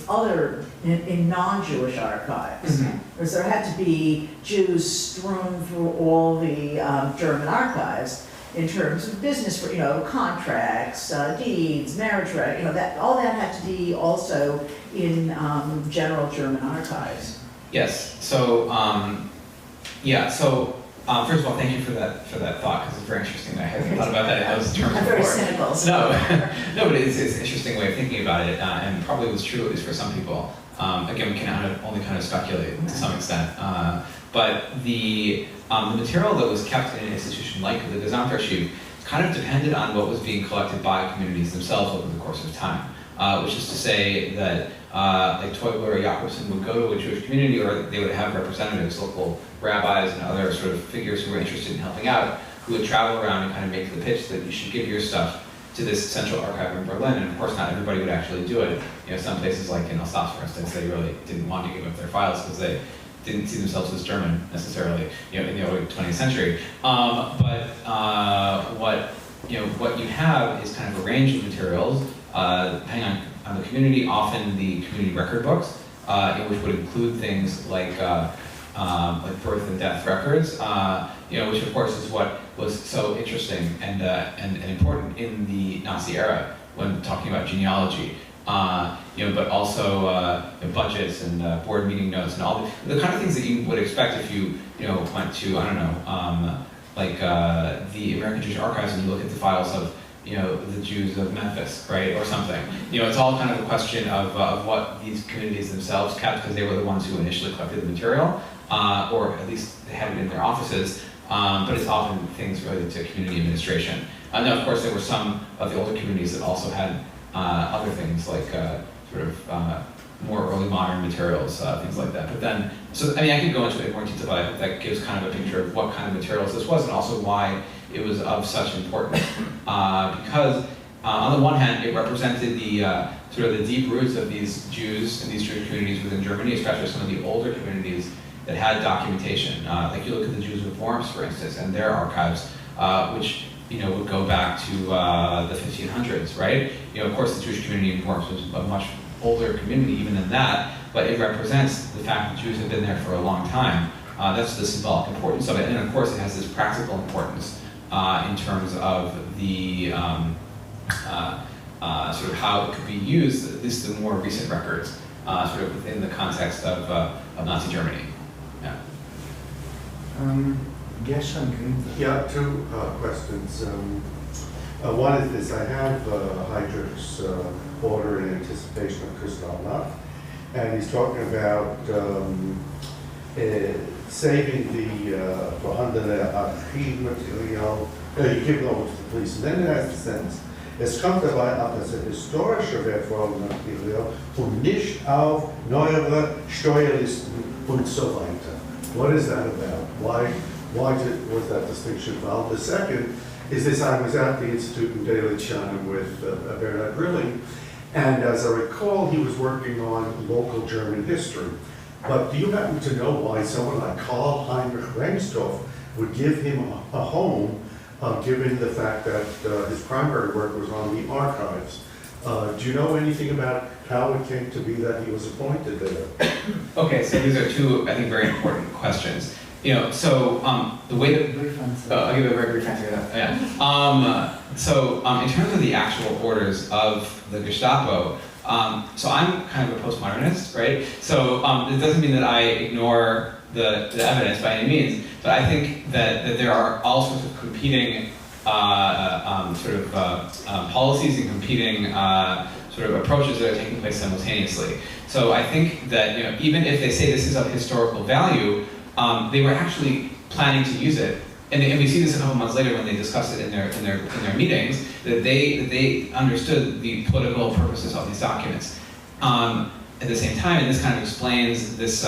non-Jewish archives? Because there had to be Jews strewn through all the German archives in terms of business, for contracts, deeds, marriage records, that all that had to be also in general German archives. Yes. So first of all, thank you for that thought, because it's very interesting. I hadn't thought about that in those terms I'm before. very cynical. So. No, but it's an interesting way of thinking about it, and probably was true at least for some people. Again, we can only kind of speculate to some extent. But the material that was kept in an institution like the Gesamtarchiv kind of depended on what was being collected by communities themselves over the course of time. Which is to say that like Teubler or Jakobson would go to a Jewish community, or they would have representatives, local rabbis and other sort of figures who were interested in helping out, who would travel around and kind of make the pitch that you should give your stuff to this central archive in Berlin. And of course, not everybody would actually do it. Some places like in Alsace, for instance, they really didn't want to give up their files because they didn't see themselves as German necessarily, in the early 20th century. But what you have is kind of a range of materials, depending on the community, often the community record books, which would include things like birth and death records, which of course is what was so interesting and important in the Nazi era when talking about genealogy. But also budgets and board meeting notes and all the kind of things that you would expect if you went to, I don't know, the American Jewish Archives and you look at the files of the Jews of Memphis, right, or something. It's all kind of a question of what these communities themselves kept, because they were the ones who initially collected the material, or at least they had it in their offices. But it's often things related to community administration. Now, of course, there were some of the older communities that also had other things like more early modern materials, things like that. But then, I could go into it more detail, but I hope that gives kind of a picture of what kind of materials this was, and also why it was of such importance. Because on the one hand, it represented the sort of the deep roots of these Jews and these Jewish communities within Germany, especially some of the older communities that had documentation. Like you look at the Jews of Worms, for instance, and their archives, which would go back to the 1500s, right? Of course, the Jewish community in Worms was a much older community even than that, but it represents the fact that Jews have been there for a long time. That's the symbolic importance of it, and then of course it has this practical importance in terms of the sort of how it could be used, at least the more recent records, sort of within the context of Nazi Germany. Yeah. Yes, Yeah, two questions. One is this: I have Heydrich's order in anticipation of Kristallnacht, and he's talking about saving the vorhandene Archivmaterial. You give it over to the police, and then it has the sentence: Es kommt dabei ab, dass historische wertvolle Material und nicht auf neuere Steuerlisten und so weiter. What is that about? Why was that distinction found? The second is this: I was at the Institute in Delitzsch with Bernhard Grilling, And as I recall, he was working on local German history. But do you happen to know why someone like Karl Heinrich Rengstorff would give him a home, given the fact that his primary work was on the archives? Do you know anything about how it came to be that he was appointed there? Okay, so these are two, I think, very important questions. You know, so the way that I'll give a very brief answer to that. Yeah. In terms of the actual orders of the Gestapo, so I'm kind of a postmodernist, right? So it doesn't mean that I ignore the evidence by any means, but I think that there are all sorts of competing policies and competing sort of approaches that are taking place simultaneously. So I think that, you know, even if they say this is of historical value, they were actually planning to use it, and we see this a couple months later when they discuss it in their meetings, that they understood the political purposes of these documents. At the same time, and this kind of explains this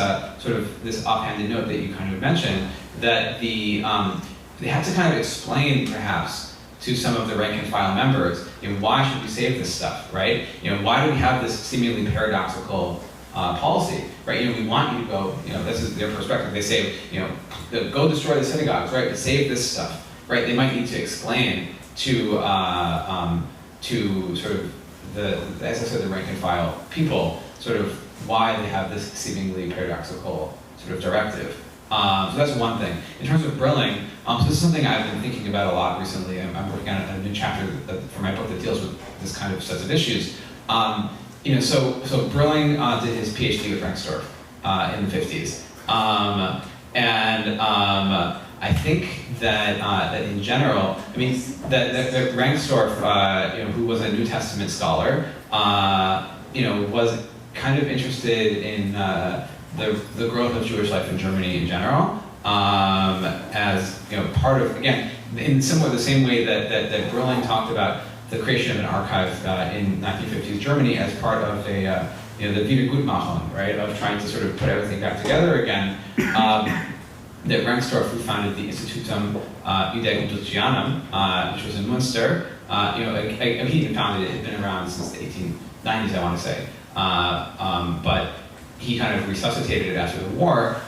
this offhanded note that you kind of mentioned, that they had to kind of explain perhaps to some of the rank and file members, you know, why should we save this stuff, right? You know, why do we have this seemingly paradoxical policy, right? You know, we want you to go, you know, this is their perspective. They say, you know, go destroy the synagogues, right? But save this stuff, right? They might need to explain to sort of as I said, the rank and file people, sort of why they have this seemingly paradoxical sort of directive. So that's one thing. In terms of Brilling, so this is something I've been thinking about a lot recently. I'm working on a new chapter for my book that deals with this kind of sets of issues. You know, so Brilling did his PhD with Rengstorff in the 50s, I think that in general, I mean, that Rengstorff, you know, who was a New Testament scholar, you know, was kind of interested in the growth of Jewish life in Germany in general, as, you know, part of, again, in the same way that Brilling talked about the creation of an archive in 1950s Germany as part of a, you know, the Wiedergutmachung, right, of trying to sort of put everything back together again. That Rengstorff, who founded the Institutum Iudae Culturianum, which was in Münster, you know, he even founded it. It had been around since the 1890s, I want to say, but he kind of resuscitated it after the war,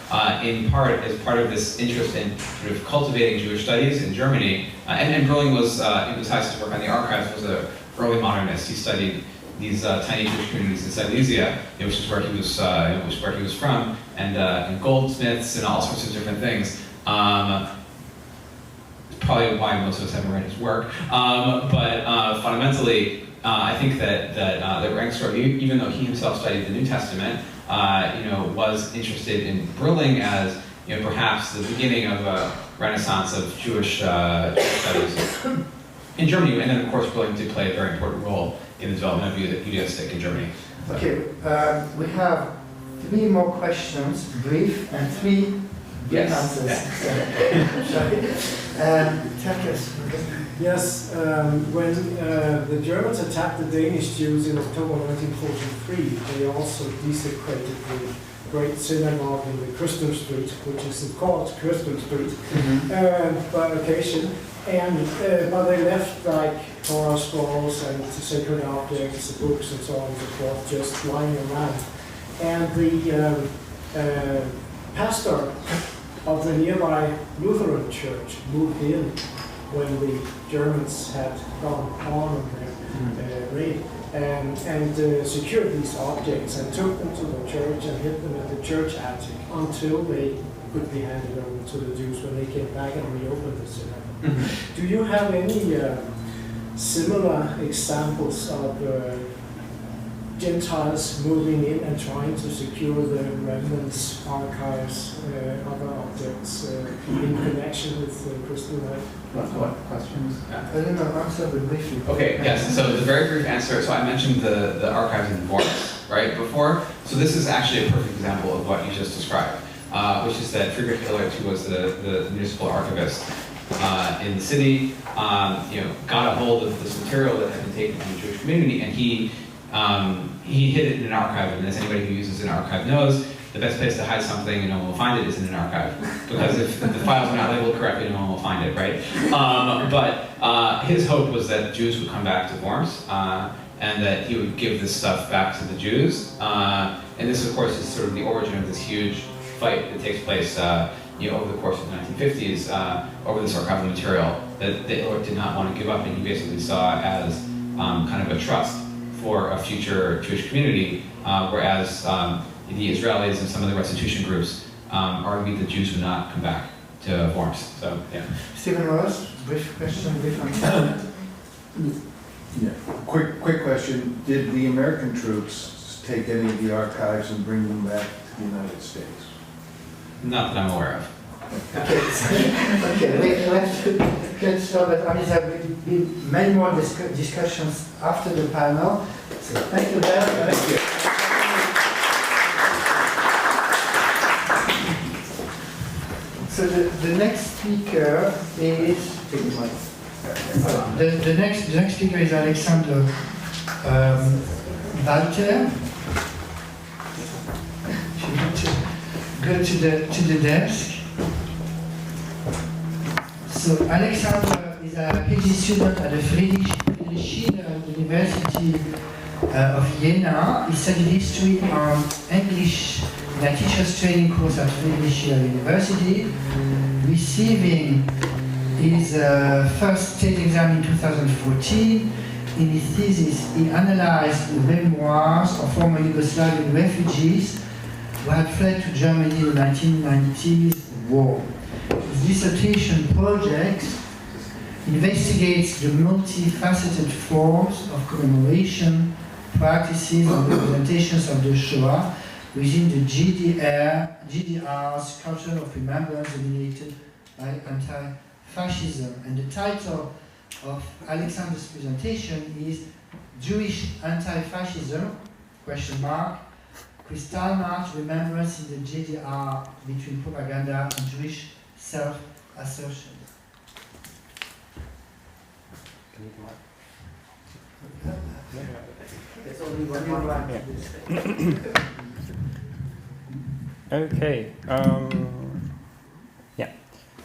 in part as part of this interest in sort of cultivating Jewish studies in Germany. And Brilling was, besides his work on the archives, was an early modernist. He studied these tiny Jewish communities in Silesia, you know, which is where he was from, and goldsmiths and all sorts of different things. Probably why most of us haven't read his work, but fundamentally, I think that Rengstorff, even though he himself studied the New Testament, you know, was interested in Brilling as, you know, perhaps the beginning of a renaissance of Jewish studies in Germany, and then of course Brilling did play a very important role in the development of Judaistic in Germany. Okay, we have 3 more questions, brief, and 3 brief answers. Takis. Yes, when the Germans attacked the Danish Jews in October 1943, they also desecrated the great synagogue in the Kristallnacht Street, which is called Kristallnacht Street, by occasion. And but they left like Torah scrolls and sacred objects, books, and so on and so forth, just lying around. And the pastor of the nearby Lutheran church moved in when the Germans had gone on their raid, and secured these objects and took them to the church and hid them in the church attic until they could be handed over to the Jews when they came back and reopened the synagogue. Do you have any similar examples of Gentiles moving in and trying to secure the remnants, archives, other objects in connection with Kristallnacht? What questions? I don't know, answer the briefly. Okay, yes, so the very brief answer, so I mentioned the archives in Worms, right, before. So this is actually a perfect example of what you just described, which is that Friedrich, who was the municipal archivist in the city, you know, got a hold of this material that had been taken from the Jewish community, and he hid it in an archive. And as anybody who uses an archive knows, the best place to hide something and no one will find it is in an archive. Because if the files are not labeled correctly, no one will find it, right? But his hope was that Jews would come back to Worms and that he would give this stuff back to the Jews. And this, of course, is sort of the origin of this huge fight that takes place over the course of the 1950s over this archival material that Hitler did not want to give up, and he basically saw as kind of a trust for a future Jewish community, whereas the Israelis and some of the restitution groups argued the Jews would not come back to Worms. So, yeah. Stephen Ross, brief question, brief answer. Yeah. Quick question. Did the American troops take any of the archives and bring them back to the United States? Not that I'm aware of. Okay, let's stop it. I mean, there will be many more discussions after the panel. So thank you very much. Thank you. So the next speaker is the next speaker is Alexander Walther. Go to the desk. So Alexander is a PhD student at the Friedrich Schiller University of Jena. He studied history and English in a teacher's training course at Friedrich Schiller University, receiving his first state exam in 2014. In his thesis, he analyzed the memoirs of former Yugoslavian refugees who had fled to Germany in the 1990s war. His dissertation project investigates the multifaceted forms of commemoration, practices, and representations of the Shoah within the GDR's culture of remembrance dominated by anti-fascism. And the title of Alexander's presentation is Jewish Anti-Fascism, ? Kristallnacht, Remembrance in the GDR between propaganda and Jewish self-assertion. There's only one more line. Okay. Yeah.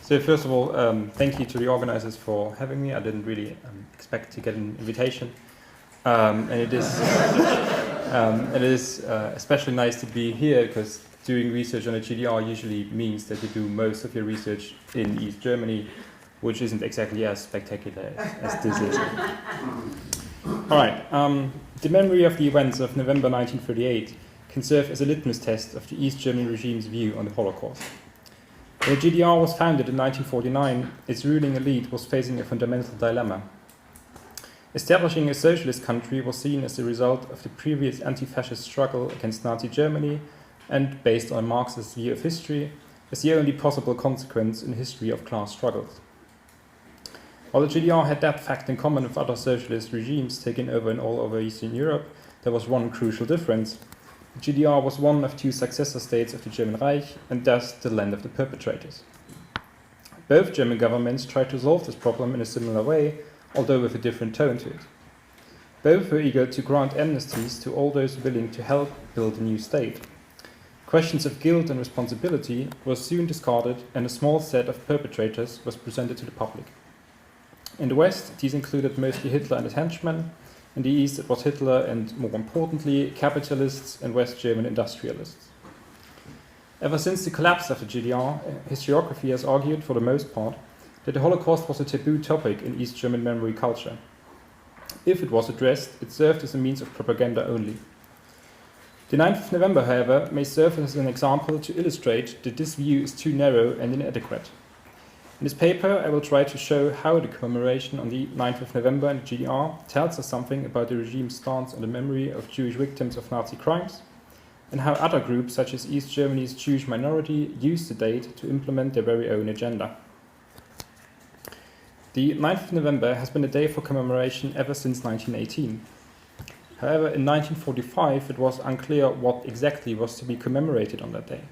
So first of all, thank you to the organizers for having me. I didn't really expect to get an invitation, and it is especially nice to be here because doing research on a GDR usually means that you do most of your research in East Germany, which isn't exactly as spectacular as this is. All right. The memory of the events of November 1938 can serve as a litmus test of the East German regime's view on the Holocaust. When the GDR was founded in 1949, its ruling elite was facing a fundamental dilemma. Establishing a socialist country was seen as a result of the previous anti-fascist struggle against Nazi Germany and, based on a Marxist view of history, as the only possible consequence in the history of class struggles. While the GDR had that fact in common with other socialist regimes taken over in all over Eastern Europe, there was one crucial difference. The GDR was one of two successor states of the German Reich, and thus the land of the perpetrators. Both German governments tried to solve this problem in a similar way, although with a different tone to it. Both were eager to grant amnesties to all those willing to help build a new state. Questions of guilt and responsibility were soon discarded, and a small set of perpetrators was presented to the public. In the West, these included mostly Hitler and his henchmen. In the East, it was Hitler and, more importantly, capitalists and West German industrialists. Ever since the collapse of the GDR, historiography has argued, for the most part, that the Holocaust was a taboo topic in East German memory culture. If it was addressed, it served as a means of propaganda only. The 9th of November, however, may serve as an example to illustrate that this view is too narrow and inadequate. In this paper, I will try to show how the commemoration on the 9th of November in the GDR tells us something about the regime's stance on the memory of Jewish victims of Nazi crimes, and how other groups, such as East Germany's Jewish minority, used the date to implement their very own agenda. The 9th of November has been a day for commemoration ever since 1918. However, in 1945, it was unclear what exactly was to be commemorated on that day.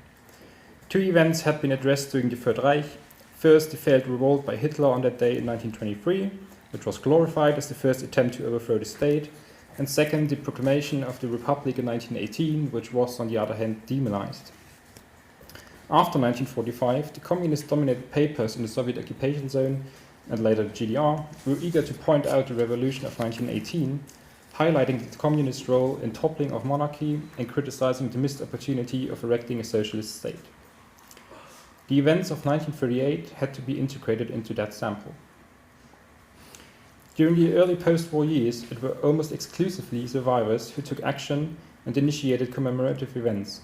Two events had been addressed during the Third Reich. First, the failed revolt by Hitler on that day in 1923, which was glorified as the first attempt to overthrow the state, and second, the proclamation of the Republic in 1918, which was, on the other hand, demonized. After 1945, the communist-dominated papers in the Soviet occupation zone, and later the GDR, were eager to point out the revolution of 1918, highlighting the communist role in toppling of monarchy and criticizing the missed opportunity of erecting a socialist state. The events of 1938 had to be integrated into that sample. During the early post-war years, it were almost exclusively survivors who took action and initiated commemorative events.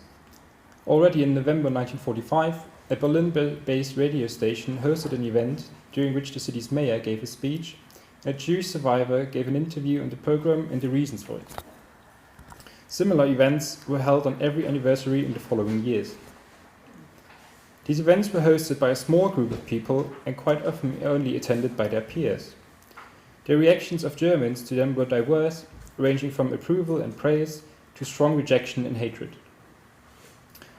Already in November 1945, a Berlin-based radio station hosted an event during which the city's mayor gave a speech, and a Jewish survivor gave an interview on the pogrom and the reasons for it. Similar events were held on every anniversary in the following years. These events were hosted by a small group of people and quite often only attended by their peers. The reactions of Germans to them were diverse, ranging from approval and praise to strong rejection and hatred.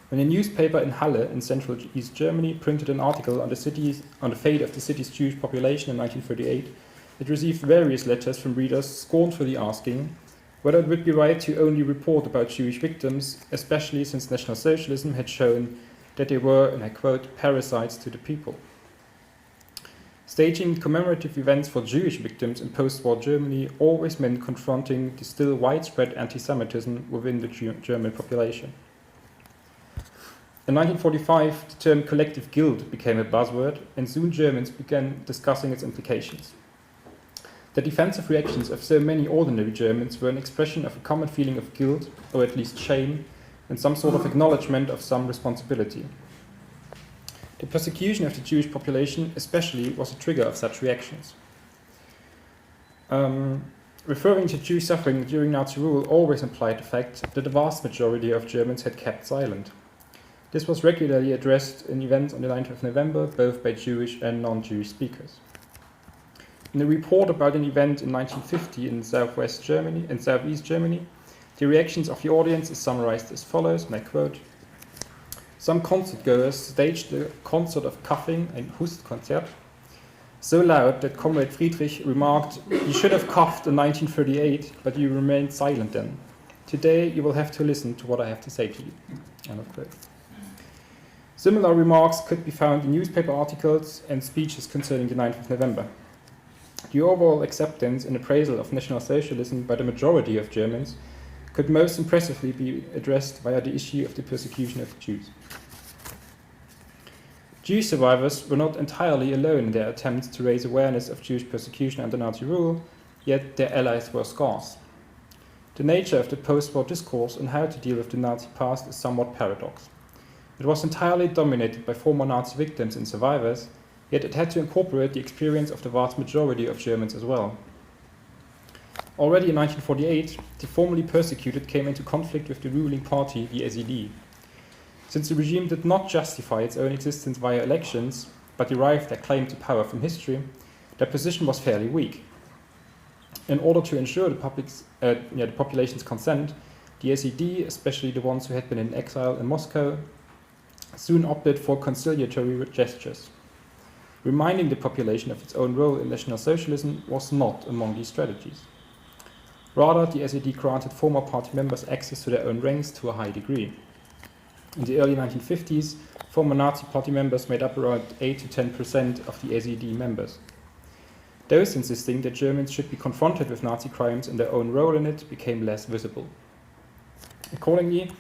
When a newspaper in Halle in central East Germany printed an article on the fate of the city's Jewish population in 1938, it received various letters from readers scornfully asking whether it would be right to only report about Jewish victims, especially since National Socialism had shown that they were, and I quote, parasites to the people. Staging commemorative events for Jewish victims in post-war Germany always meant confronting the still widespread anti-Semitism within the German population. In 1945, the term collective guilt became a buzzword, and soon Germans began discussing its implications. The defensive reactions of so many ordinary Germans were an expression of a common feeling of guilt, or at least shame, and some sort of acknowledgement of some responsibility. The persecution of the Jewish population especially was a trigger of such reactions. Referring to Jewish suffering during Nazi rule always implied the fact that the vast majority of Germans had kept silent. This was regularly addressed in events on the 9th of November, both by Jewish and non-Jewish speakers. In a report about an event in 1950 in southwest Germany and southeast Germany, the reactions of the audience is summarized as follows, and I quote: "Some concert goers staged a concert of coughing, ein Hustkonzert, so loud that Comrade Friedrich remarked, 'You should have coughed in 1938, but you remained silent then. Today you will have to listen to what I have to say to you.'" End of quote. Similar remarks could be found in newspaper articles and speeches concerning the 9th of November. The overall acceptance and appraisal of National Socialism by the majority of Germans could most impressively be addressed via the issue of the persecution of Jews. Jewish survivors were not entirely alone in their attempts to raise awareness of Jewish persecution under Nazi rule, yet their allies were scarce. The nature of the post-war discourse on how to deal with the Nazi past is somewhat paradox. It was entirely dominated by former Nazi victims and survivors, yet it had to incorporate the experience of the vast majority of Germans as well. Already in 1948, the formerly persecuted came into conflict with the ruling party, the SED. Since the regime did not justify its own existence via elections, but derived their claim to power from history, their position was fairly weak. In order to ensure the population's consent, the SED, especially the ones who had been in exile in Moscow, soon opted for conciliatory gestures. Reminding the population of its own role in National Socialism was not among these strategies. Rather, the SED granted former party members access to their own ranks to a high degree. In the early 1950s, former Nazi party members made up around 8 to 10% of the SED members. Those insisting that Germans should be confronted with Nazi crimes and their own role in it became less visible. Accordingly,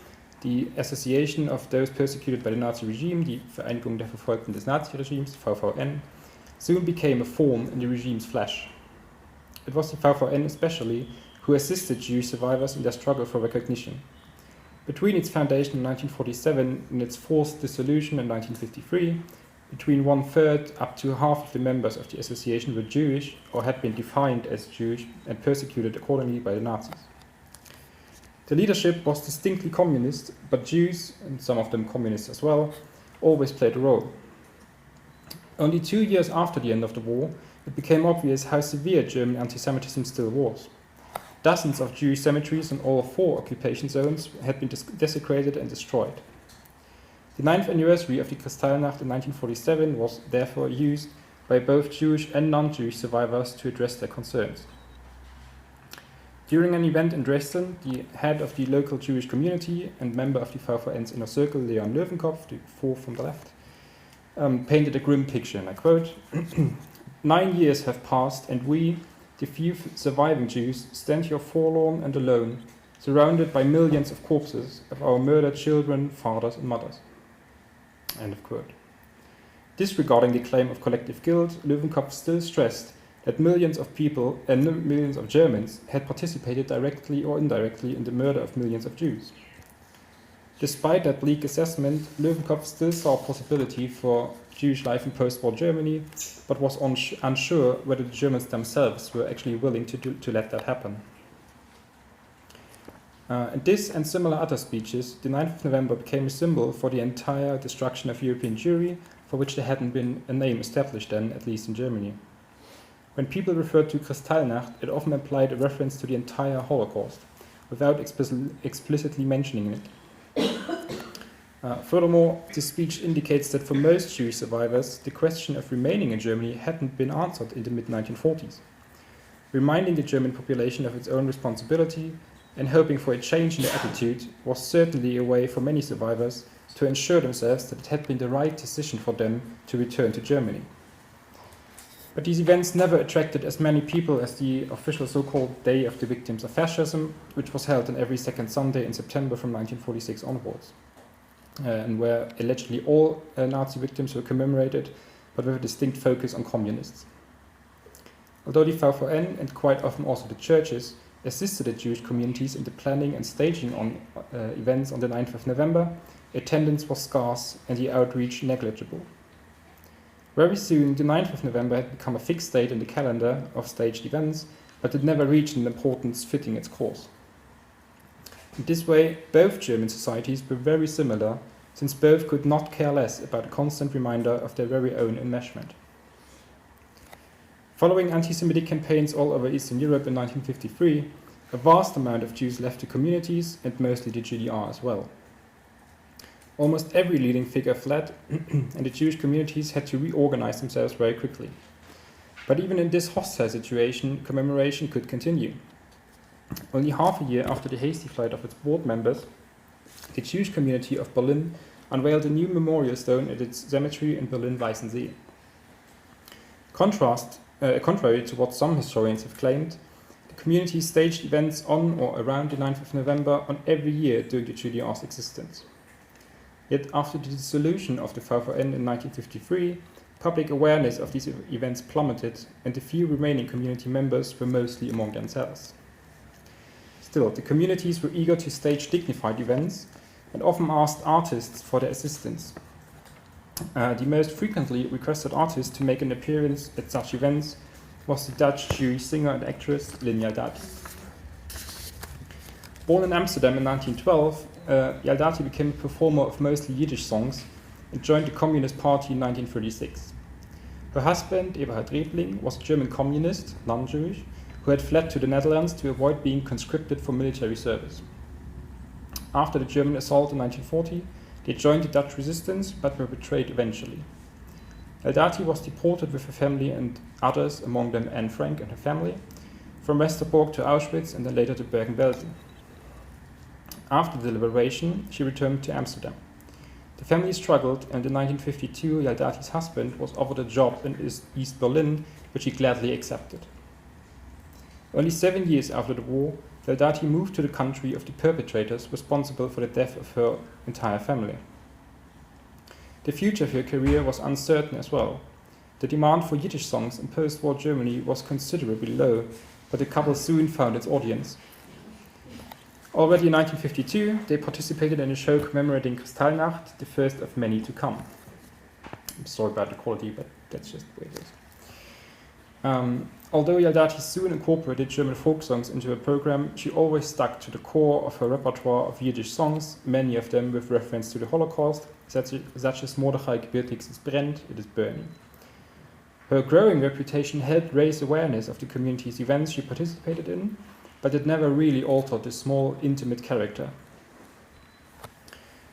the Association of those persecuted by the Nazi regime, die Vereinigung der Verfolgten des Naziregimes, VVN, soon became a thorn in the regime's flesh. It was the VVN especially who assisted Jewish survivors in their struggle for recognition. Between its foundation in 1947 and its forced dissolution in 1953, between 1/3 up to half of the members of the association were Jewish or had been defined as Jewish and persecuted accordingly by the Nazis. The leadership was distinctly communist, but Jews, and some of them communists as well, always played a role. Only 2 years after the end of the war, it became obvious how severe German anti-Semitism still was. Dozens of Jewish cemeteries in all 4 occupation zones had been desecrated and destroyed. The 9th anniversary of the Kristallnacht in 1947 was therefore used by both Jewish and non-Jewish survivors to address their concerns. During an event in Dresden, the head of the local Jewish community and member of the VVN's inner circle, Leon Löwenkopf, the 4th from the left, painted a grim picture, and I quote, 9 years have passed and we, the few surviving Jews stand here forlorn and alone, surrounded by millions of corpses of our murdered children, fathers and mothers." End of quote. Disregarding the claim of collective guilt, Löwenkopf still stressed that millions of people and millions of Germans had participated directly or indirectly in the murder of millions of Jews. Despite that bleak assessment, Löwenkopf still saw a possibility for Jewish life in post-war Germany, but was unsure whether the Germans themselves were actually willing to let that happen. And this and similar other speeches, the 9th of November became a symbol for the entire destruction of European Jewry, for which there hadn't been a name established then, at least in Germany. When people referred to Kristallnacht, it often implied a reference to the entire Holocaust, without explicitly mentioning it. Furthermore, this speech indicates that for most Jewish survivors, the question of remaining in Germany hadn't been answered in the mid-1940s. Reminding the German population of its own responsibility and hoping for a change in the attitude was certainly a way for many survivors to ensure themselves that it had been the right decision for them to return to Germany. But these events never attracted as many people as the official so-called Day of the Victims of Fascism, which was held on every second Sunday in September from 1946 onwards, and where allegedly all Nazi victims were commemorated, but with a distinct focus on communists. Although the VVN, and quite often also the churches, assisted the Jewish communities in the planning and staging on events on the 9th of November, attendance was scarce and the outreach negligible. Very soon, the 9th of November had become a fixed date in the calendar of staged events, but it never reached an importance fitting its course. In this way, both German societies were very similar, since both could not care less about a constant reminder of their very own enmeshment. Following anti-Semitic campaigns all over Eastern Europe in 1953, a vast amount of Jews left the communities, and mostly the GDR as well. Almost every leading figure fled, and the Jewish communities had to reorganize themselves very quickly. But even in this hostile situation, commemoration could continue. Only half a year after the hasty flight of its board members, the Jewish community of Berlin unveiled a new memorial stone at its cemetery in Berlin-Weißensee. Contrary to what some historians have claimed, the community staged events on or around the 9th of November on every year during the GDR's existence. Yet after the dissolution of the VVN in 1953, public awareness of these events plummeted, and the few remaining community members were mostly among themselves. Still, the communities were eager to stage dignified events and often asked artists for their assistance. The most frequently requested artist to make an appearance at such events was the Dutch Jewish singer and actress Lynn Yaldati. Born in Amsterdam in 1912, Yaldati became a performer of mostly Yiddish songs and joined the Communist Party in 1936. Her husband, Eberhard Rebling, was a German communist, non-Jewish, who had fled to the Netherlands to avoid being conscripted for military service. After the German assault in 1940, they joined the Dutch resistance, but were betrayed eventually. Yaldati was deported with her family and others, among them Anne Frank and her family, from Westerbork to Auschwitz and then later to Bergen-Belsen. After the liberation, she returned to Amsterdam. The family struggled, and in 1952, Yaldati's husband was offered a job in East Berlin, which he gladly accepted. Only 7 years after the war, Yaldati moved to the country of the perpetrators responsible for the death of her entire family. The future of her career was uncertain as well. The demand for Yiddish songs in post-war Germany was considerably low, but the couple soon found its audience. Already in 1952, they participated in a show commemorating Kristallnacht, the first of many to come. I'm sorry about the quality, but that's just the way it is. Although Yaldati soon incorporated German folk songs into her program, she always stuck to the core of her repertoire of Yiddish songs, many of them with reference to the Holocaust, such as Mordechai Gebirtig's Es brennt, It is burning. Her growing reputation helped raise awareness of the community's events she participated in, but it never really altered the small, intimate character.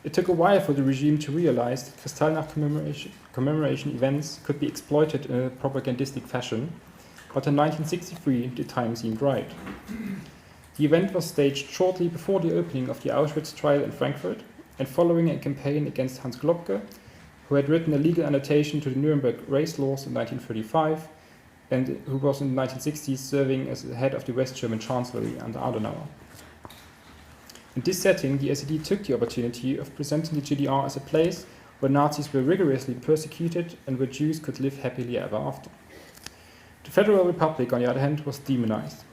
It took a while for the regime to realize that Kristallnacht commemoration events could be exploited in a propagandistic fashion, but in 1963 the time seemed right. The event was staged shortly before the opening of the Auschwitz trial in Frankfurt, and following a campaign against Hans Globke, who had written a legal annotation to the Nuremberg race laws in 1935, and who was in the 1960s serving as the head of the West German Chancellery under Adenauer. In this setting, the SED took the opportunity of presenting the GDR as a place where Nazis were rigorously persecuted and where Jews could live happily ever after. The Federal Republic, on the other hand, was demonized.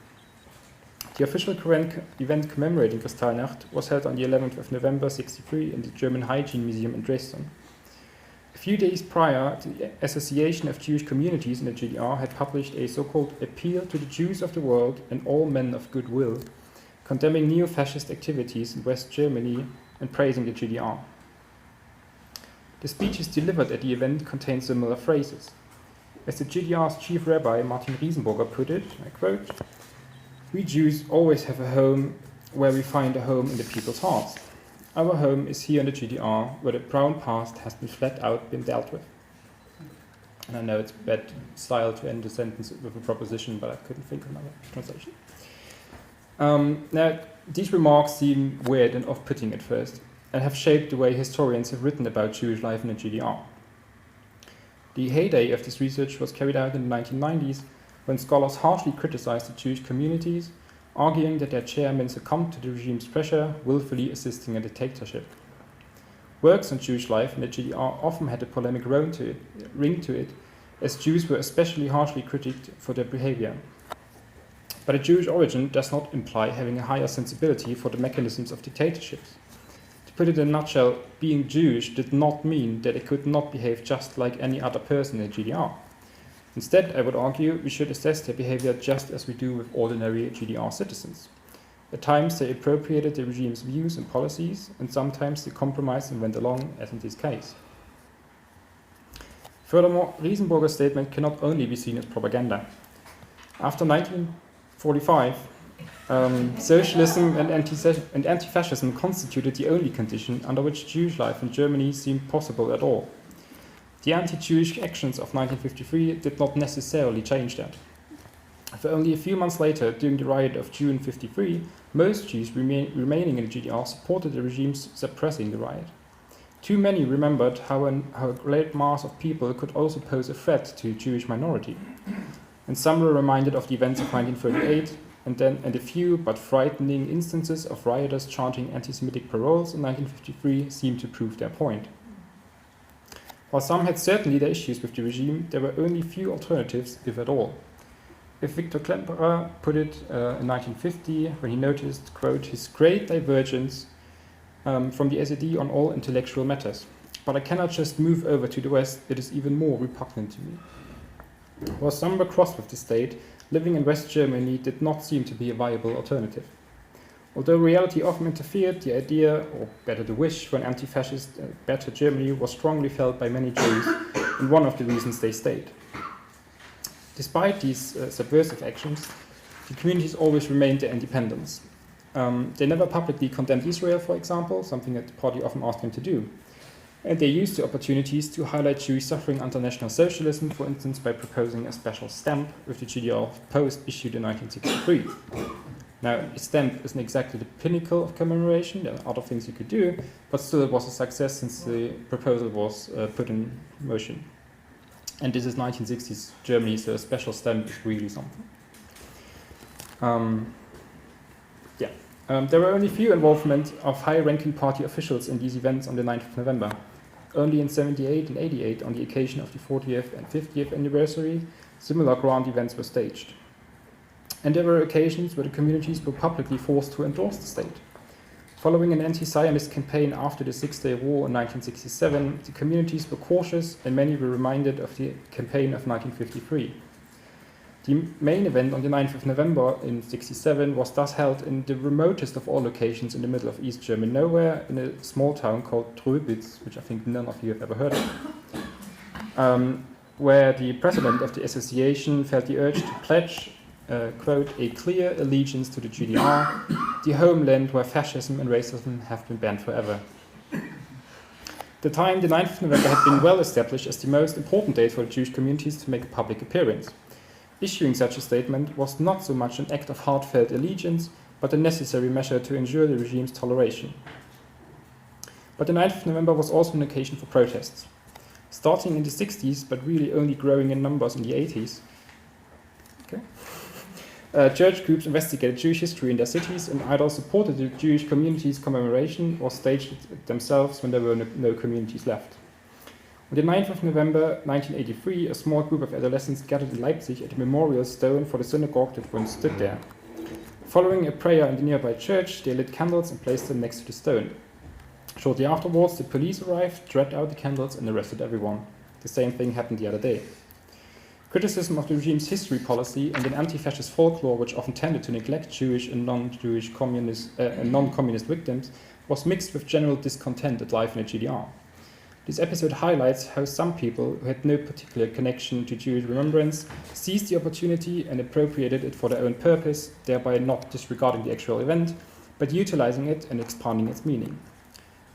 The official event commemorating Kristallnacht was held on the 11th of November 1963 in the German Hygiene Museum in Dresden. A few days prior, the Association of Jewish Communities in the GDR had published a so-called Appeal to the Jews of the World and All Men of Goodwill, condemning neo-fascist activities in West Germany and praising the GDR. The speeches delivered at the event contained similar phrases. As the GDR's chief rabbi, Martin Riesenburger, put it, I quote, "We Jews always have a home where we find a home in the people's hearts. Our home is here in the GDR, where the brown past has been flat out been dealt with." And I know it's bad style to end a sentence with a proposition, but I couldn't think of another translation. Now, these remarks seem weird and off-putting at first, and have shaped the way historians have written about Jewish life in the GDR. The heyday of this research was carried out in the 1990s, when scholars harshly criticized the Jewish communities, arguing that their chairmen succumbed to the regime's pressure, willfully assisting a dictatorship. Works on Jewish life in the GDR often had a polemic ring to it, as Jews were especially harshly critiqued for their behavior. But a Jewish origin does not imply having a higher sensibility for the mechanisms of dictatorships. To put it in a nutshell, being Jewish did not mean that it could not behave just like any other person in the GDR. Instead, I would argue, we should assess their behavior just as we do with ordinary GDR citizens. At times they appropriated the regime's views and policies, and sometimes they compromised and went along, as in this case. Furthermore, Riesenburger's statement cannot only be seen as propaganda. After 1945, socialism and anti-fascism constituted the only condition under which Jewish life in Germany seemed possible at all. The anti-Jewish actions of 1953 did not necessarily change that. For only a few months later, during the riot of June 1953, most Jews remaining in the GDR supported the regimes suppressing the riot. Too many remembered how a great mass of people could also pose a threat to the Jewish minority. And some were reminded of the events of 1938, and a few but frightening instances of rioters chanting anti-Semitic paroles in 1953 seemed to prove their point. While some had certainly their issues with the regime, there were only few alternatives, if at all. If Victor Klemperer put it in 1950, when he noticed, quote, his great divergence from the SED on all intellectual matters. But I cannot just move over to the West, it is even more repugnant to me. While some were crossed with the state, living in West Germany did not seem to be a viable alternative. Although reality often interfered, the idea, or better the wish, for an anti-fascist, better Germany was strongly felt by many Jews, and one of the reasons they stayed. Despite these subversive actions, the communities always remained their independence. They never publicly condemned Israel, for example, something that the party often asked them to do. And they used the opportunities to highlight Jewish suffering under National Socialism, for instance, by proposing a special stamp with the GDR post issued in 1963. Now, a stamp isn't exactly the pinnacle of commemoration, there are other things you could do, but still it was a success since the proposal was put in motion. And this is 1960s Germany, so a special stamp is really something. There were only few involvement of high-ranking party officials in these events on the 9th of November. Only in 78 and 88, on the occasion of the 40th and 50th anniversary, similar grand events were staged. And there were occasions where the communities were publicly forced to endorse the state. Following an anti-Zionist campaign after the Six-Day War in 1967, the communities were cautious and many were reminded of the campaign of 1953. The main event on the 9th of November in 1967 was thus held in the remotest of all locations in the middle of East German nowhere, in a small town called Dreyfus, which I think none of you have ever heard of, where the president of the association felt the urge to pledge, quote, a clear allegiance to the GDR, the homeland where fascism and racism have been banned forever. At the time, the 9th of November had been well established as the most important date for the Jewish communities to make a public appearance. Issuing such a statement was not so much an act of heartfelt allegiance, but a necessary measure to ensure the regime's toleration. But the 9th of November was also an occasion for protests. Starting in the 60s, but really only growing in numbers in the 80s, Church groups investigated Jewish history in their cities and either supported the Jewish community's commemoration or staged it themselves when there were no communities left. On the 9th of November 1983, a small group of adolescents gathered in Leipzig at a memorial stone for the synagogue that once stood there. Following a prayer in the nearby church, they lit candles and placed them next to the stone. Shortly afterwards, the police arrived, dragged out the candles, and arrested everyone. The same thing happened the other day. Criticism of the regime's history policy and an anti-fascist folklore which often tended to neglect Jewish and non-Jewish non-communist victims was mixed with general discontent at life in the GDR. This episode highlights how some people who had no particular connection to Jewish remembrance seized the opportunity and appropriated it for their own purpose, thereby not disregarding the actual event, but utilizing it and expanding its meaning.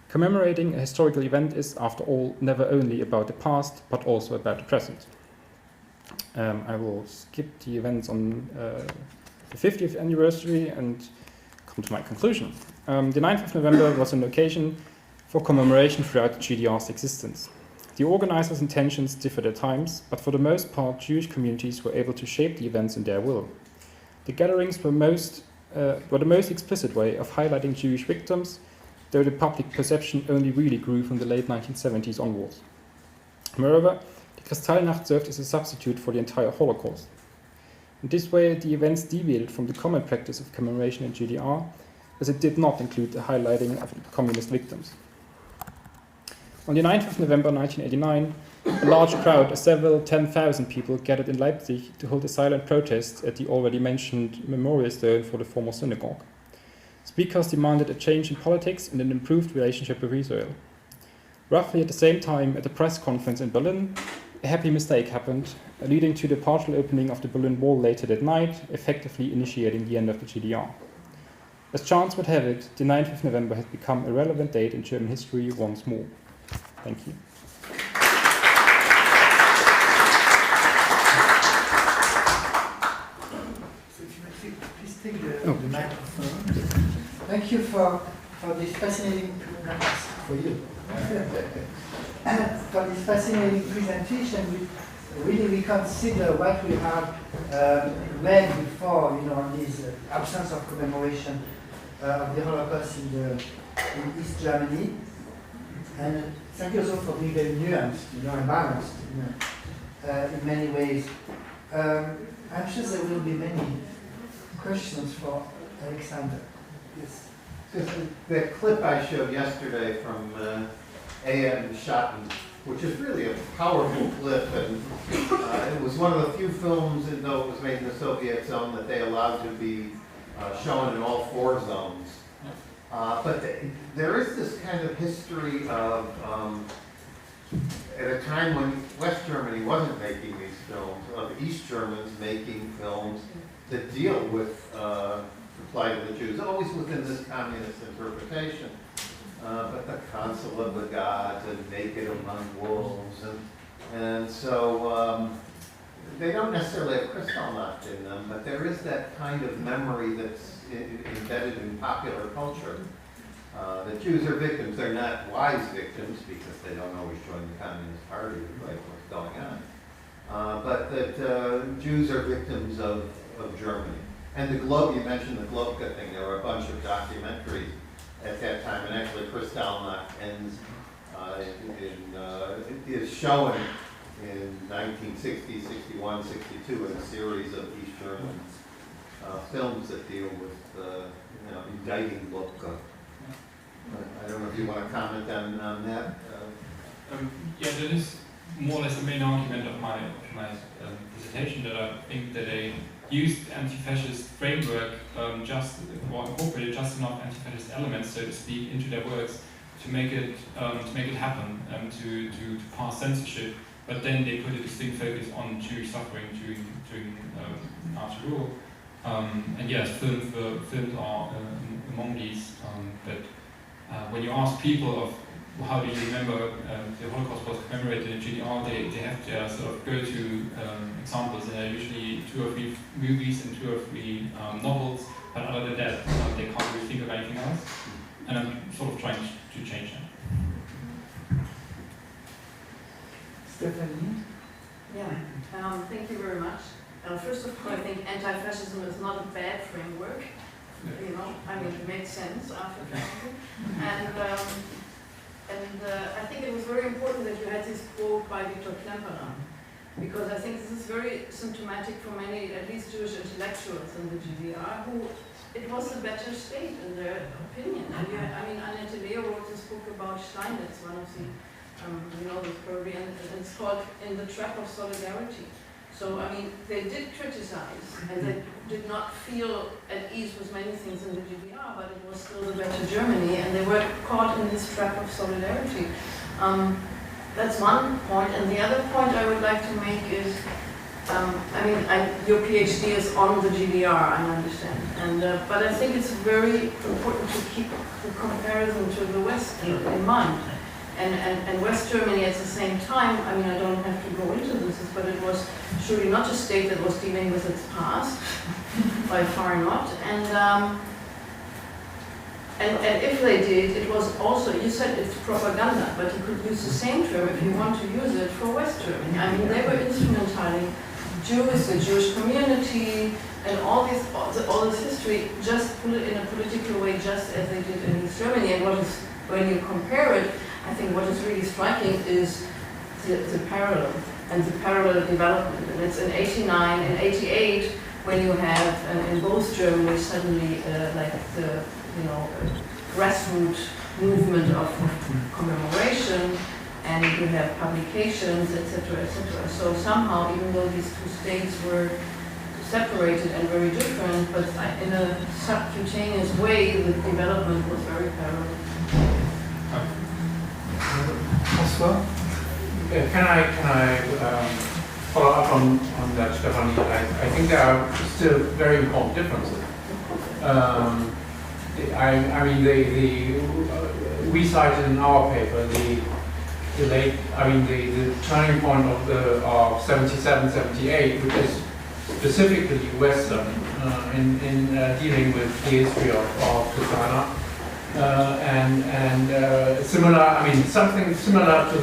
Commemorating a historical event is, after all, never only about the past, but also about the present. I will skip the events on the 50th anniversary and come to my conclusion. The 9th of November was an occasion for commemoration throughout the GDR's existence. The organizers' intentions differed at times, but for the most part, Jewish communities were able to shape the events in their will. The gatherings were the most explicit way of highlighting Jewish victims, though the public perception only really grew from the late 1970s onwards. Moreover, the Kristallnacht served as a substitute for the entire Holocaust. In this way, the events deviated from the common practice of commemoration in GDR, as it did not include the highlighting of communist victims. On the 9th of November 1989, a large crowd of several 10,000 people gathered in Leipzig to hold a silent protest at the already mentioned memorial stone for the former synagogue. Speakers demanded a change in politics and an improved relationship with Israel. Roughly at the same time, at a press conference in Berlin, a happy mistake happened, leading to the partial opening of the Berlin Wall later that night, effectively initiating the end of the GDR. As chance would have it, the 9th of November has become a relevant date in German history once more. Thank you. Please take the microphone. Thank you for this fascinating for you. For this fascinating presentation, we really reconsider what we have read before, on this absence of commemoration of the Holocaust in East Germany. And thank you also for being very nuanced, and balanced in many ways. I'm sure there will be many questions for Alexander. Yes. The clip I showed yesterday from A.M. Schotten, which is really a powerful clip, and it was one of the few films, though it was made in the Soviet zone, that they allowed to be shown in all 4 zones. But there is this kind of history of, at a time when West Germany wasn't making these films, of East Germans making films that deal with the plight of the Jews, always within this communist interpretation. But the Council of the Gods and Naked Among Wolves, and so they don't necessarily have Kristallnacht in them, but there is that kind of memory that's embedded in popular culture. The Jews are victims. They're not wise victims because they don't always join the Communist Party to fight what's going on. But that Jews are victims of Germany. And the Globe, you mentioned the Globe thing, there were a bunch of documentaries at that time, and actually Kristallnacht ends is shown in 1960, 61, 62 in a series of East German films that deal with indicting look. I don't know if you want to comment on that. Yeah, that is more or less the main argument of my dissertation, that I think that they used anti-fascist framework or incorporated just enough anti-fascist elements, so to speak, into their works to make it happen, to pass censorship. But then they put a distinct focus on Jewish suffering during Nazi rule. And yes, films are among these. But when you ask people of how do you remember the Holocaust was commemorated in GDR, they have their sort of go-to examples, and they're usually 2 or 3 movies and 2 or 3 novels, but other than that, they can't really think of anything else. And I'm sort of trying to change that. Stephanie? Yeah, thank you very much. First of all, I think anti-fascism is not a bad framework. You know, I mean, it makes sense after fascism. And I think it was very important that you had this quote by Viktor Klemperer, because I think this is very symptomatic for many, at least Jewish intellectuals in the GDR, who it was a better state in their opinion. And I mean, Annette Leo wrote this book about Steinitz, one of the, you know this probably, and it's called In the Trap of Solidarity. So, I mean, they did criticize, and they did not feel at ease with many things in the GDR, but it was still the better Germany, and they were caught in this trap of solidarity. That's one point, and the other point I would like to make is, I mean, your PhD is on the GDR, I understand, and but I think it's very important to keep the comparison to the West in mind. And West Germany at the same time, I mean, I don't have to go into this, but it was surely not a state that was dealing with its past, by far not. And if they did, it was also, you said it's propaganda, but you could use the same term if you want to use it for West Germany. I mean, they were instrumentalizing Jews, the Jewish community, and all this history, just put it in a political way, just as they did in East Germany. And when you compare it, I think what is really striking is the parallel and the parallel development. And it's in 89 and 88 when you have in both Germany suddenly like the grassroots movement of commemoration, and you have publications, etc., etc. So somehow, even though these two states were separated and very different, but in a subcutaneous way, the development was very parallel. Postwar? Can I follow up on that, Stefanie? I think there are still very important differences. I mean, we cited in our paper the turning point of 77, 78, which is specifically Western in dealing with the history of Kristallnacht. And similar, I mean, something similar to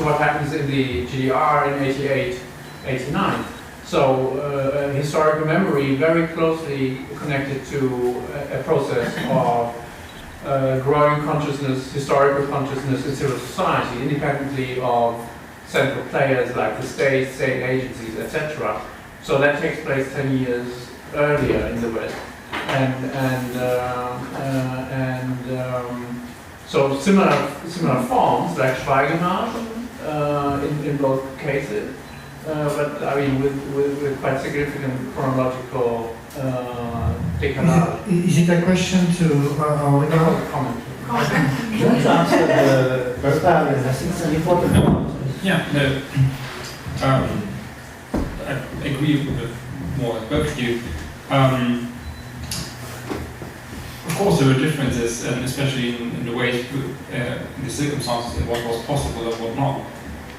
what happens in the GDR in 88, 89. So historical memory very closely connected to a process of growing consciousness, historical consciousness in civil society, independently of central players like the state agencies, etc. So that takes place 10 years earlier in the West. So similar forms like Schweigemarsch in both cases, but I mean with quite significant chronological decalage. Is it a question to our comment? You want to answer the barbarian? I think it's an important point. Yeah, no. I agree with more with both of you. Of course, there were differences, especially in the ways, in the circumstances, what was possible and what not.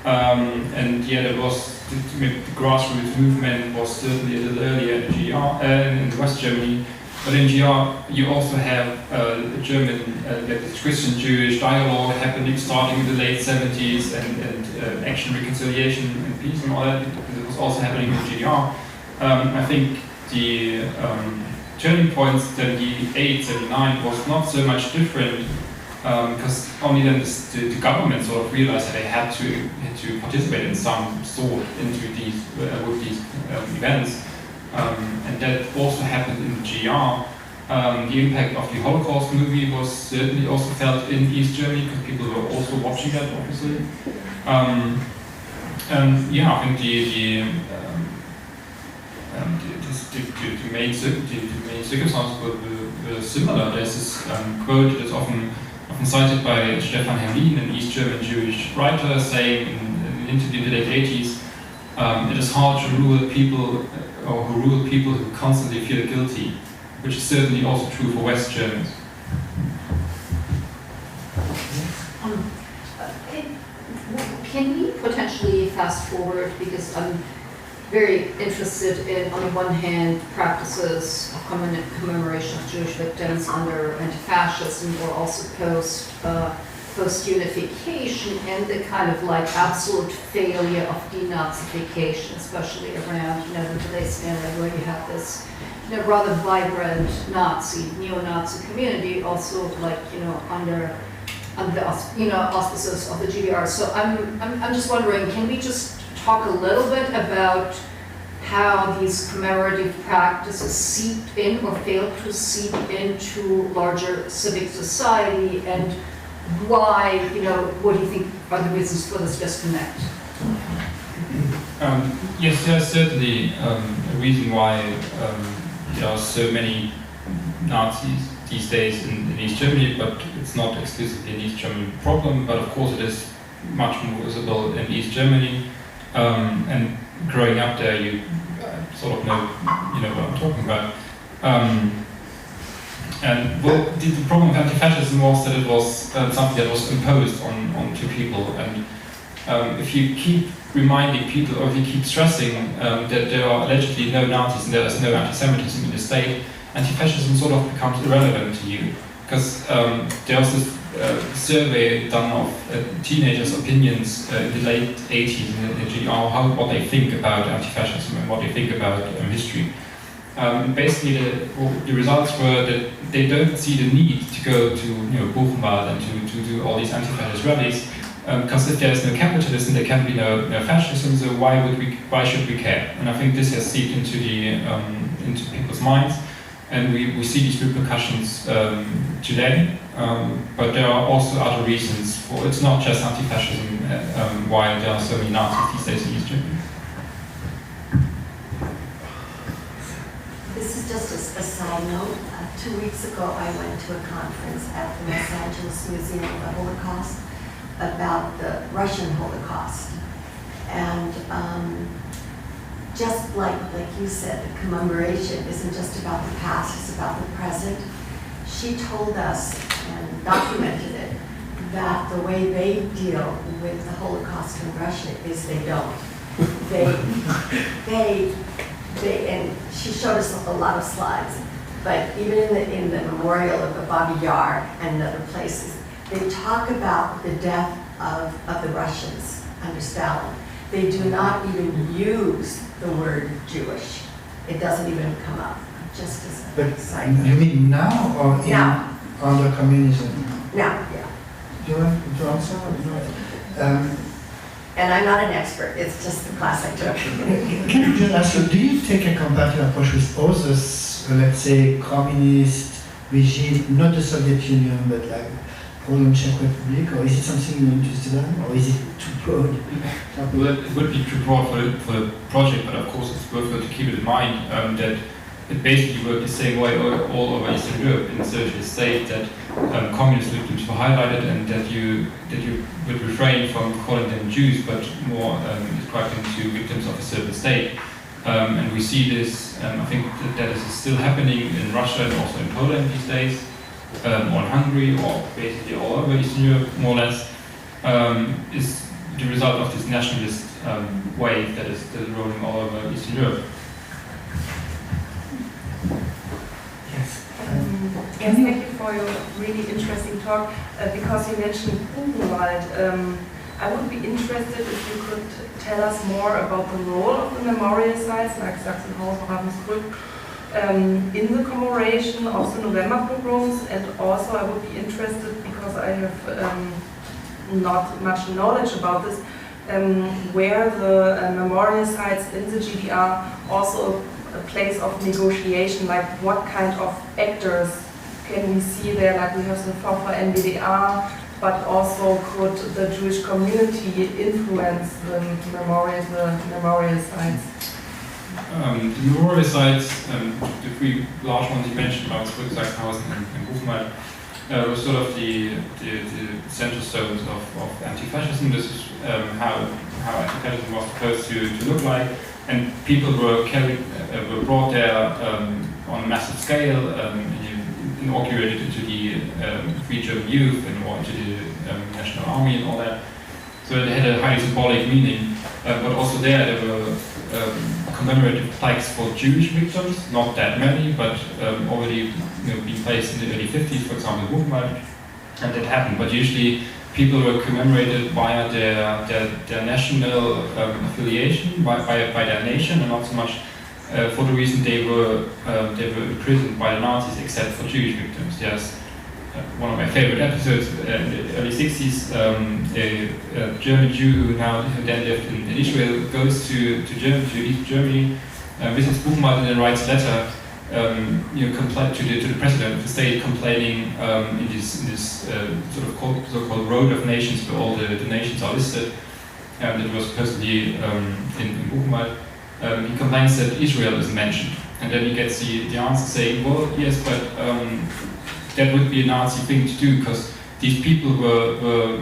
And yeah, there was the grassroots movement was certainly a little earlier in the GR, in West Germany. But in GR, you also have German, this Christian-Jewish dialogue happening, starting in the late 70s, and action, reconciliation, and peace, and all that. It was also happening in GR. I think the turning point 78, 79 was not so much different, because only then the government sort of realized that they had to participate in some sort into these with these events, and that also happened in GR. The impact of the Holocaust movie was certainly also felt in East Germany because people were also watching that, obviously. Yeah, I think the main circumstances were similar. There's this quote that's often cited by Stefan Herrlin, an East German Jewish writer, saying in an interview in the late 80s, it is hard to rule people who constantly feel guilty, which is certainly also true for West Germans. Can we potentially fast forward, because I'm very interested in, on the one hand, practices of commemoration of Jewish victims under anti-fascism or also post post-unification and the kind of like absolute failure of denazification, especially around, the today's family where you have this, rather vibrant neo-Nazi community, also like, under the auspices of the GDR. So I'm just wondering, can we just talk a little bit about how these commemorative practices seep in or fail to seep into larger civic society, and why, what do you think are the reasons for this disconnect? Yes, there's certainly a reason why there are so many Nazis these days in East Germany, but it's not exclusively an East German problem, but of course it is much more visible in East Germany. And growing up there, you sort of know, what I'm talking about. And well, the problem with anti-fascism was that it was something that was imposed on two people. And if you keep reminding people, or if you keep stressing that there are allegedly no Nazis and there is no anti-Semitism in the state, anti-fascism sort of becomes irrelevant to you. Because there was this survey done of teenagers' opinions in the late 80s in the GDR, what they think about anti-fascism and what they think about history. Basically, the results were that they don't see the need to go to Buchenwald and to do all these anti-fascist rallies, because if there is no capitalism, there can be no fascism. So why should we care? And I think this has seeped into people's minds, and we see these repercussions today. But there are also other reasons for it's not just anti-fascism why there are so many Nazis these days in East Germany. This is just a side note. 2 weeks ago, I went to a conference at the Los Angeles Museum of the Holocaust about the Russian Holocaust. And just like you said, the commemoration isn't just about the past, it's about the present. She told us, and documented it, that the way they deal with the Holocaust in Russia is they don't. And she showed us a lot of slides, but even in the memorial of Babi Yar and other places, they talk about the death of the Russians under Stalin. They do not even use the word Jewish. It doesn't even come up, just as a side note. You mean now or now? Under communism? Now, yeah. Do you want to answer? And I'm not an expert, it's just the class I took. Can I just ask you, do you take a comparative approach with others, let's say, communist regime, not the Soviet Union, but like Poland, Czech Republic, or is it something you're interested in, or is it too broad? Well, it would be too broad for the project, but of course it's worthwhile to keep it in mind that it basically worked the same way all over Eastern Europe in the socialist state, that communist victims were highlighted and that you would refrain from calling them Jews, but more describe them to victims of a certain state. And we see this, I think that is still happening in Russia and also in Poland these days, or in Hungary, or basically all over Eastern Europe, more or less, is the result of this nationalist wave that is still rolling all over Eastern Europe. Yes, thank you for your really interesting talk. Because you mentioned Buchenwald, I would be interested if you could tell us more about the role of the memorial sites like Sachsenhausen, Ravensbrück in the commemoration of the November pogroms, and also I would be interested, because I have not much knowledge about this, where the memorial sites in the GDR also a place of negotiation, like what kind of actors can we see there, like we have the Fofa NVDA, but also could the Jewish community influence the memorial sites? The memorial sites, the three large ones you mentioned, Ravensbrück, Sachsenhausen and Buchenwald, were sort of the central stones of anti-fascism. This is how anti-fascism was supposed to look like. And people were brought there on a massive scale, inaugurated into the Free German Youth and or into the National Army and all that. So it had a highly symbolic meaning. But also there were commemorative plaques for Jewish victims, not that many, but already being placed in the early 50s, for example, in Buchenwald, and that happened. But usually people were commemorated via their national affiliation, by their nation, and not so much for the reason they were imprisoned by the Nazis, except for Jewish victims. There's one of my favorite episodes in the early 60s. A German Jew who then lived in Israel goes to East Germany, visits Buchenwald, and then writes a letter to the president of the state, complaining in this so-called road of nations where all the nations are listed. It was supposedly in Buchenwald. He complains that Israel is mentioned, and then he gets the answer saying, well, yes, but that would be a Nazi thing to do, because these people were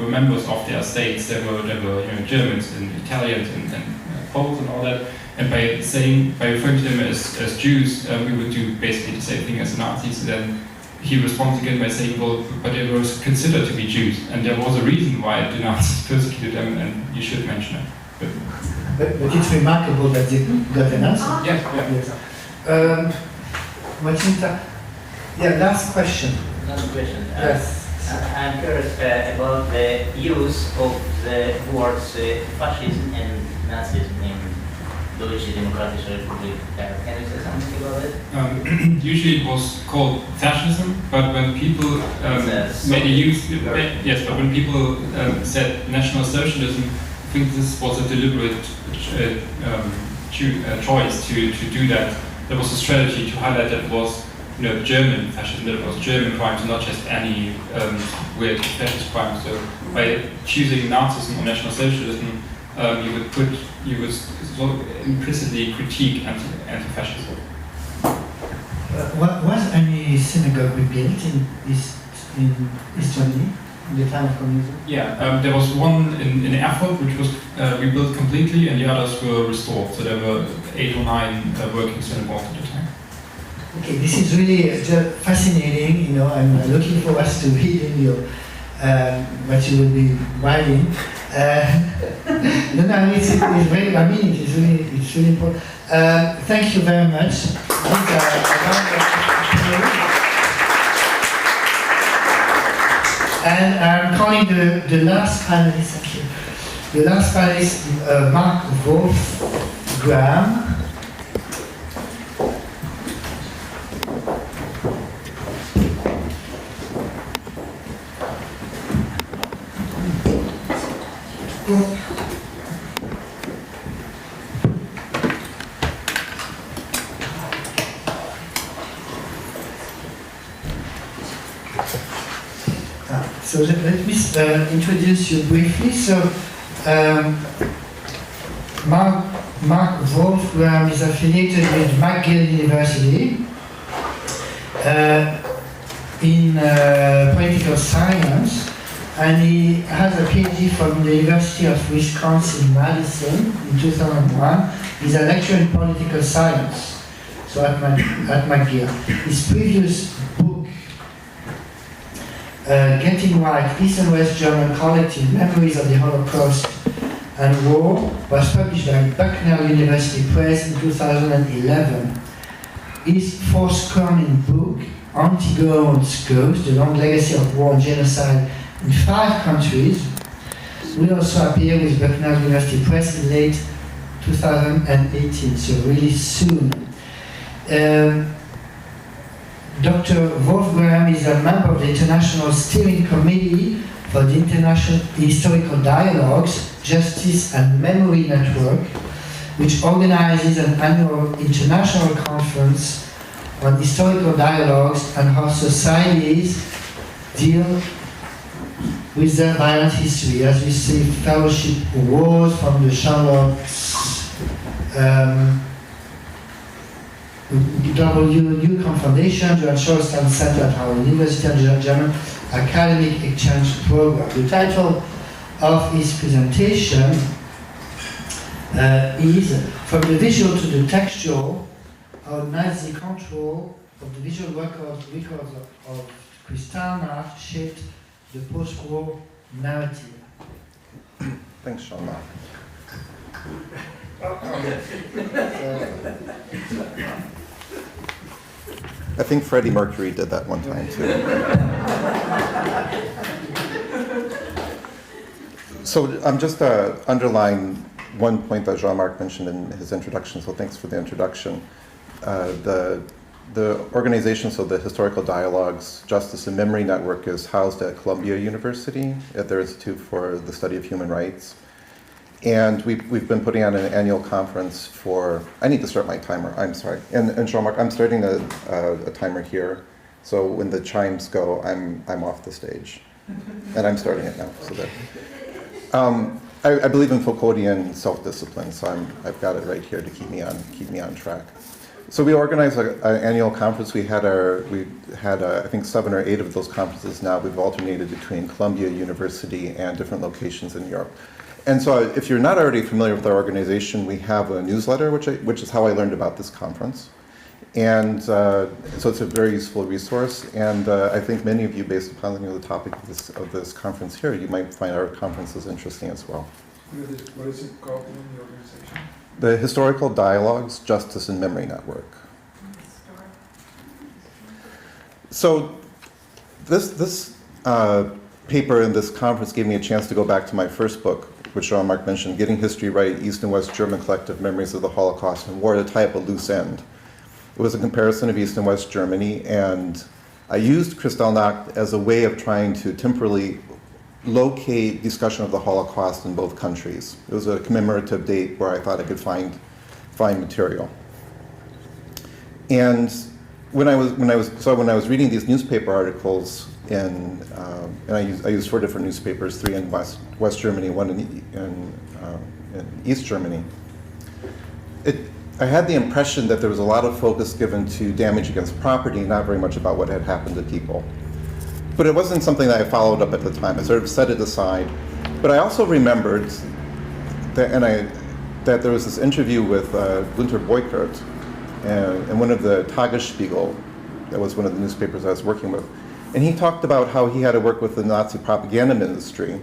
members of their states. They were Germans and Italians and Poles and all that. And by referring to them as Jews, we would do basically the same thing as the Nazis. So then he responds again by saying, well, but they were considered to be Jews, and there was a reason why the Nazis persecuted them, and you should mention it. But it's remarkable that they got an answer. Yes. Macinta, last question. Another question. Yes. I'm curious about the use of the words fascism and Nazism in Deutsche Demokratische Republik. Can you say something about it? Usually it was called fascism, but when people made a use, yes, but when people said National Socialism, I think this was a deliberate choice to do that. There was a strategy to highlight that it was German fascism, that it was German crimes, and not just any weird fascist crimes. So by choosing Nazism or National Socialism, you would sort of implicitly critique anti-fascism. Was any synagogue rebuilt in East Germany in the time of communism? Yeah, there was one in Erfurt which was rebuilt completely, and the others were restored. So there were 8 or 9 working synagogues at the time. Okay, this is really fascinating. I'm looking forward to reading your what you will be writing. It's very. I mean, it's really important. Thank you very much. And I'm calling the last panelist. Thank you. The last panelist, Mark Wolfgram. So let me introduce you briefly. So Mark Wolfgram is affiliated with McGill University in political science, and he has a PhD from the University of Wisconsin-Madison in 2001. He's a lecturer in political science, so at McGill. His previous book, Getting Right, East and West German Collective Memories of the Holocaust and War, was published by Bucknell University Press in 2011. His forthcoming book, Anti-Fascism, The Long Legacy of War and Genocide in 5 countries, will also appear with Bucknell University Press in late 2018, so really soon. Dr. Wolfgram is a member of the International Steering Committee for the International Historical Dialogues, Justice and Memory Network, which organizes an annual international conference on historical dialogues and how societies deal with their violent history. As we see, fellowship awards from the Charlotte's WU Foundation, Johann Schorstein Center at our University and German Academic Exchange Program. The title of his presentation is From the Visual to the Textual, How Nazi Control of the Visual Records of Kristallnacht Shaped the Post-War Narrative. Thanks, Jean-Marc. I think Freddie Mercury did that one time too. So I'm just underline one point that Jean-Marc mentioned in his introduction, so thanks for the introduction. The organization, so the Historical Dialogues, Justice and Memory Network, is housed at Columbia University at their Institute for the Study of Human Rights. And we've been putting on an annual conference for, I need to start my timer, I'm sorry. And Jean-Marc, I'm starting a timer here. So when the chimes go, I'm off the stage. And I'm starting it now, so that. I believe in Foucauldian self-discipline, so I've got it right here to keep me on track. So we organized an annual conference. We had I think 7 or 8 of those conferences now. We've alternated between Columbia University and different locations in Europe. And so if you're not already familiar with our organization, we have a newsletter, which is how I learned about this conference. And so it's a very useful resource. And I think many of you, based upon the topic of this conference here, you might find our conferences interesting as well. What is it called in the organization? The Historical Dialogues, Justice and Memory Network. So this paper in this conference gave me a chance to go back to my first book, which Jean-Marc mentioned, Getting History Right, East and West German Collective Memories of the Holocaust and War, to tie up a loose end. It was a comparison of East and West Germany, and I used Kristallnacht as a way of trying to temporally locate discussion of the Holocaust in both countries. It was a commemorative date where I thought I could find material. And when I was reading these newspaper articles and I used 4 different newspapers, 3 in West Germany, 1 in East Germany. I had the impression that there was a lot of focus given to damage against property, not very much about what had happened to people. But it wasn't something that I followed up at the time. I sort of set it aside. But I also remembered that, that there was this interview with Günter Beukert in one of the Tagesspiegel, that was one of the newspapers I was working with. And he talked about how he had to work with the Nazi propaganda ministry,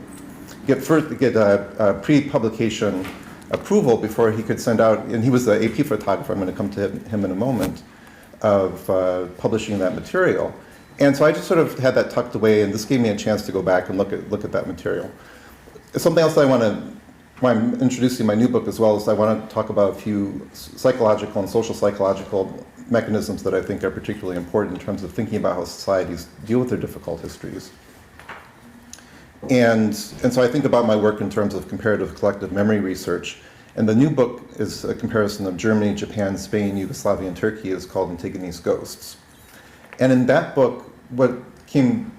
get pre-publication approval before he could send out, and he was the AP photographer, I'm going to come to him in a moment, of publishing that material. And so I just sort of had that tucked away, and this gave me a chance to go back and look at that material. Something else that why I'm introducing my new book as well, is I want to talk about a few psychological and social psychological mechanisms that I think are particularly important in terms of thinking about how societies deal with their difficult histories. And so I think about my work in terms of comparative collective memory research. And the new book is a comparison of Germany, Japan, Spain, Yugoslavia, and Turkey. It's called Antigone's Ghosts. And in that book, what came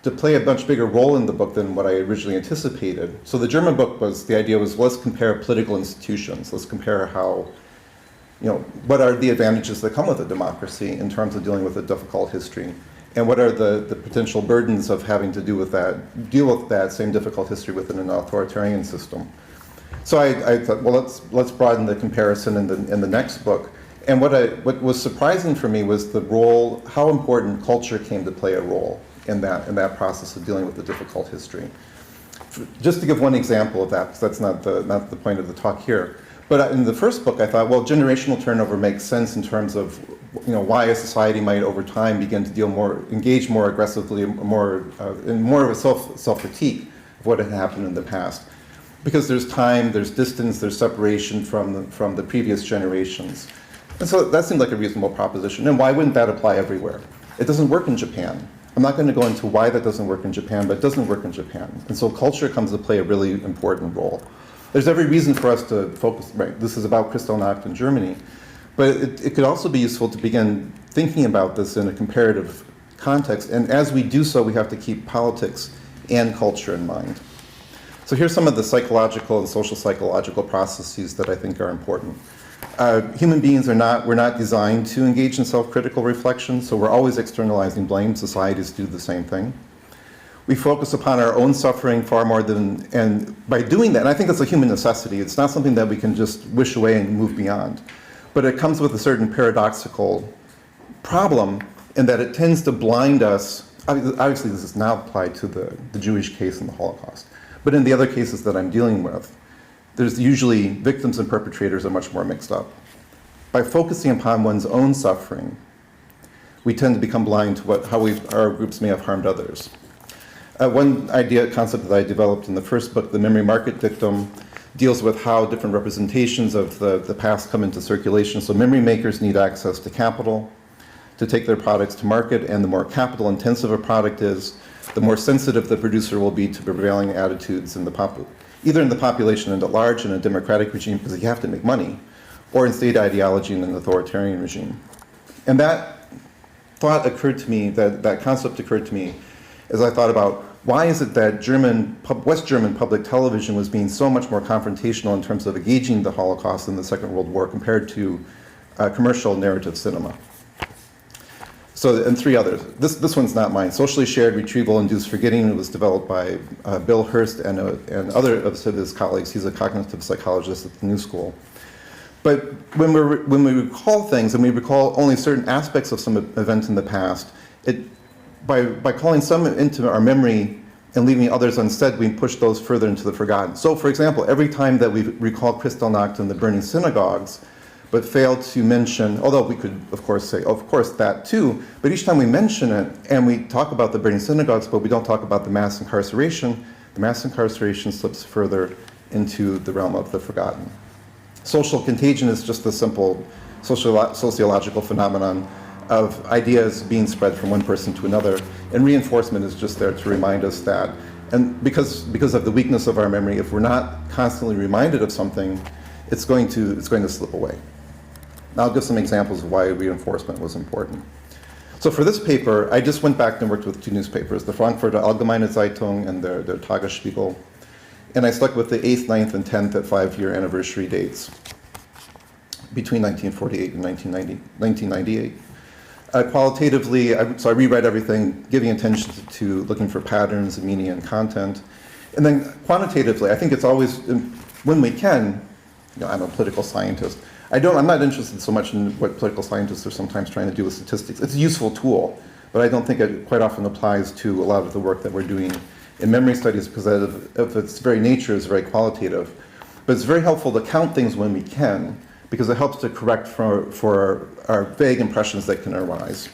to play a much bigger role in the book than what I originally anticipated. So the German book the idea was, let's compare political institutions. Let's compare how, what are the advantages that come with a democracy in terms of dealing with a difficult history? And what are the potential burdens of having to deal with that same difficult history within an authoritarian system? So I thought, well, let's broaden the comparison in the next book. And what was surprising for me was how important culture came to play a role in that process of dealing with the difficult history. Just to give one example of that, because that's not the point of the talk here. But in the first book, I thought, well, generational turnover makes sense in terms of why a society might over time begin to engage more aggressively, in more of a self-critique of what had happened in the past. Because there's time, there's distance, there's separation from the previous generations. And so that seemed like a reasonable proposition. And why wouldn't that apply everywhere? It doesn't work in Japan. I'm not going to go into why that doesn't work in Japan, but it doesn't work in Japan. And so culture comes to play a really important role. There's every reason for us to focus, right, this is about Kristallnacht in Germany, but it could also be useful to begin thinking about this in a comparative context. And as we do so, we have to keep politics and culture in mind. So here's some of the psychological and social psychological processes that I think are important. Human beings we're not designed to engage in self-critical reflection, so we're always externalizing blame. Societies do the same thing. We focus upon our own suffering far more than, and by doing that, and I think that's a human necessity, it's not something that we can just wish away and move beyond. But it comes with a certain paradoxical problem in that it tends to blind us. Obviously this is now applied to the Jewish case in the Holocaust. But in the other cases that I'm dealing with, there's usually victims and perpetrators are much more mixed up. By focusing upon one's own suffering, we tend to become blind to how our groups may have harmed others. one concept that I developed in the first book, The Memory Market Dictum, deals with how different representations of the past come into circulation. So memory makers need access to capital to take their products to market, and the more capital intensive a product is, the more sensitive the producer will be to prevailing attitudes in either in the population at large in a democratic regime, because you have to make money, or in state ideology in an authoritarian regime. And that thought occurred to me, that concept occurred to me as I thought about why is it that West German public television was being so much more confrontational in terms of engaging the Holocaust in the Second World War compared to commercial narrative cinema. So, and three others. This one's not mine. Socially shared retrieval induced forgetting. It was developed by Bill Hurst and other of his colleagues. He's a cognitive psychologist at the New School. But when we recall things and we recall only certain aspects of some event in the past, by calling some into our memory and leaving others unsaid, we push those further into the forgotten. So, for example, every time that we recall Kristallnacht and the burning synagogues, but fail to mention, although we could, of course, say, of course, that too, but each time we mention it and we talk about the burning synagogues, but we don't talk about the mass incarceration slips further into the realm of the forgotten. Social contagion is just the simple sociological phenomenon of ideas being spread from one person to another, and reinforcement is just there to remind us that. And because of the weakness of our memory, if we're not constantly reminded of something, it's going to slip away. Now I'll give some examples of why reinforcement was important. So for this paper, I just went back and worked with two newspapers, the Frankfurter Allgemeine Zeitung and their Tagesspiegel. And I stuck with the 8th, 9th, and 10th at 5-year anniversary dates between 1948 and 1998. Qualitatively, so I rewrite everything, giving attention to looking for patterns, meaning, and content. And then quantitatively, I think it's always, when we can, I'm a political scientist, I'm not interested so much in what political scientists are sometimes trying to do with statistics. It's a useful tool, but I don't think it quite often applies to a lot of the work that we're doing in memory studies because of its very nature is very qualitative. But it's very helpful to count things when we can because it helps to correct for our vague impressions that can arise.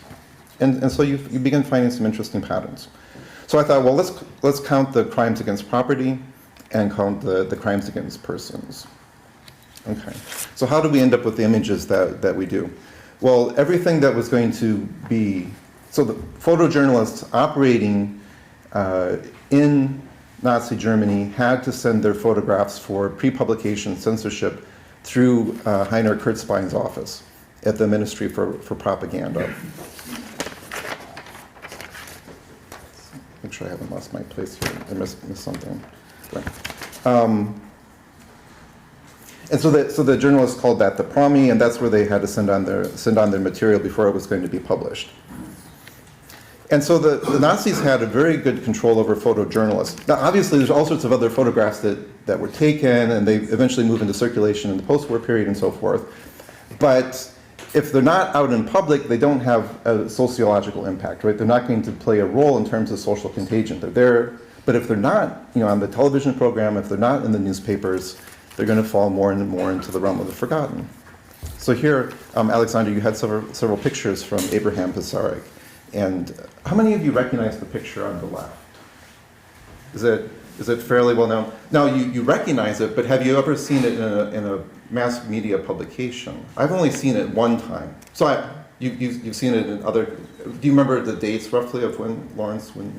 And so you begin finding some interesting patterns. So I thought, well, let's count the crimes against property and count the crimes against persons. Okay, so how do we end up with the images that we do? Well, everything that was going to be, so the photojournalists operating in Nazi Germany had to send their photographs for pre-publication censorship through Heiner Kurzbein's office at the Ministry for Propaganda. Make sure I haven't lost my place here. I missed something. Right. And so the journalists called that the Promi, and that's where they had to send on their material before it was going to be published. And so the Nazis had a very good control over photojournalists. Now, obviously, there's all sorts of other photographs that were taken, and they eventually move into circulation in the post-war period and so forth. But if they're not out in public, they don't have a sociological impact, right? They're not going to play a role in terms of social contagion. They're there, but if they're not, on the television program, if they're not in the newspapers, they're going to fall more and more into the realm of the forgotten. So here, Alexander, you had several pictures from Abraham Pizarnik. And how many of you recognize the picture on the left? Is it fairly well known? Now, you recognize it, but have you ever seen it in a mass media publication? I've only seen it one time. So you've seen it in other, do you remember the dates roughly of when, Lawrence, when?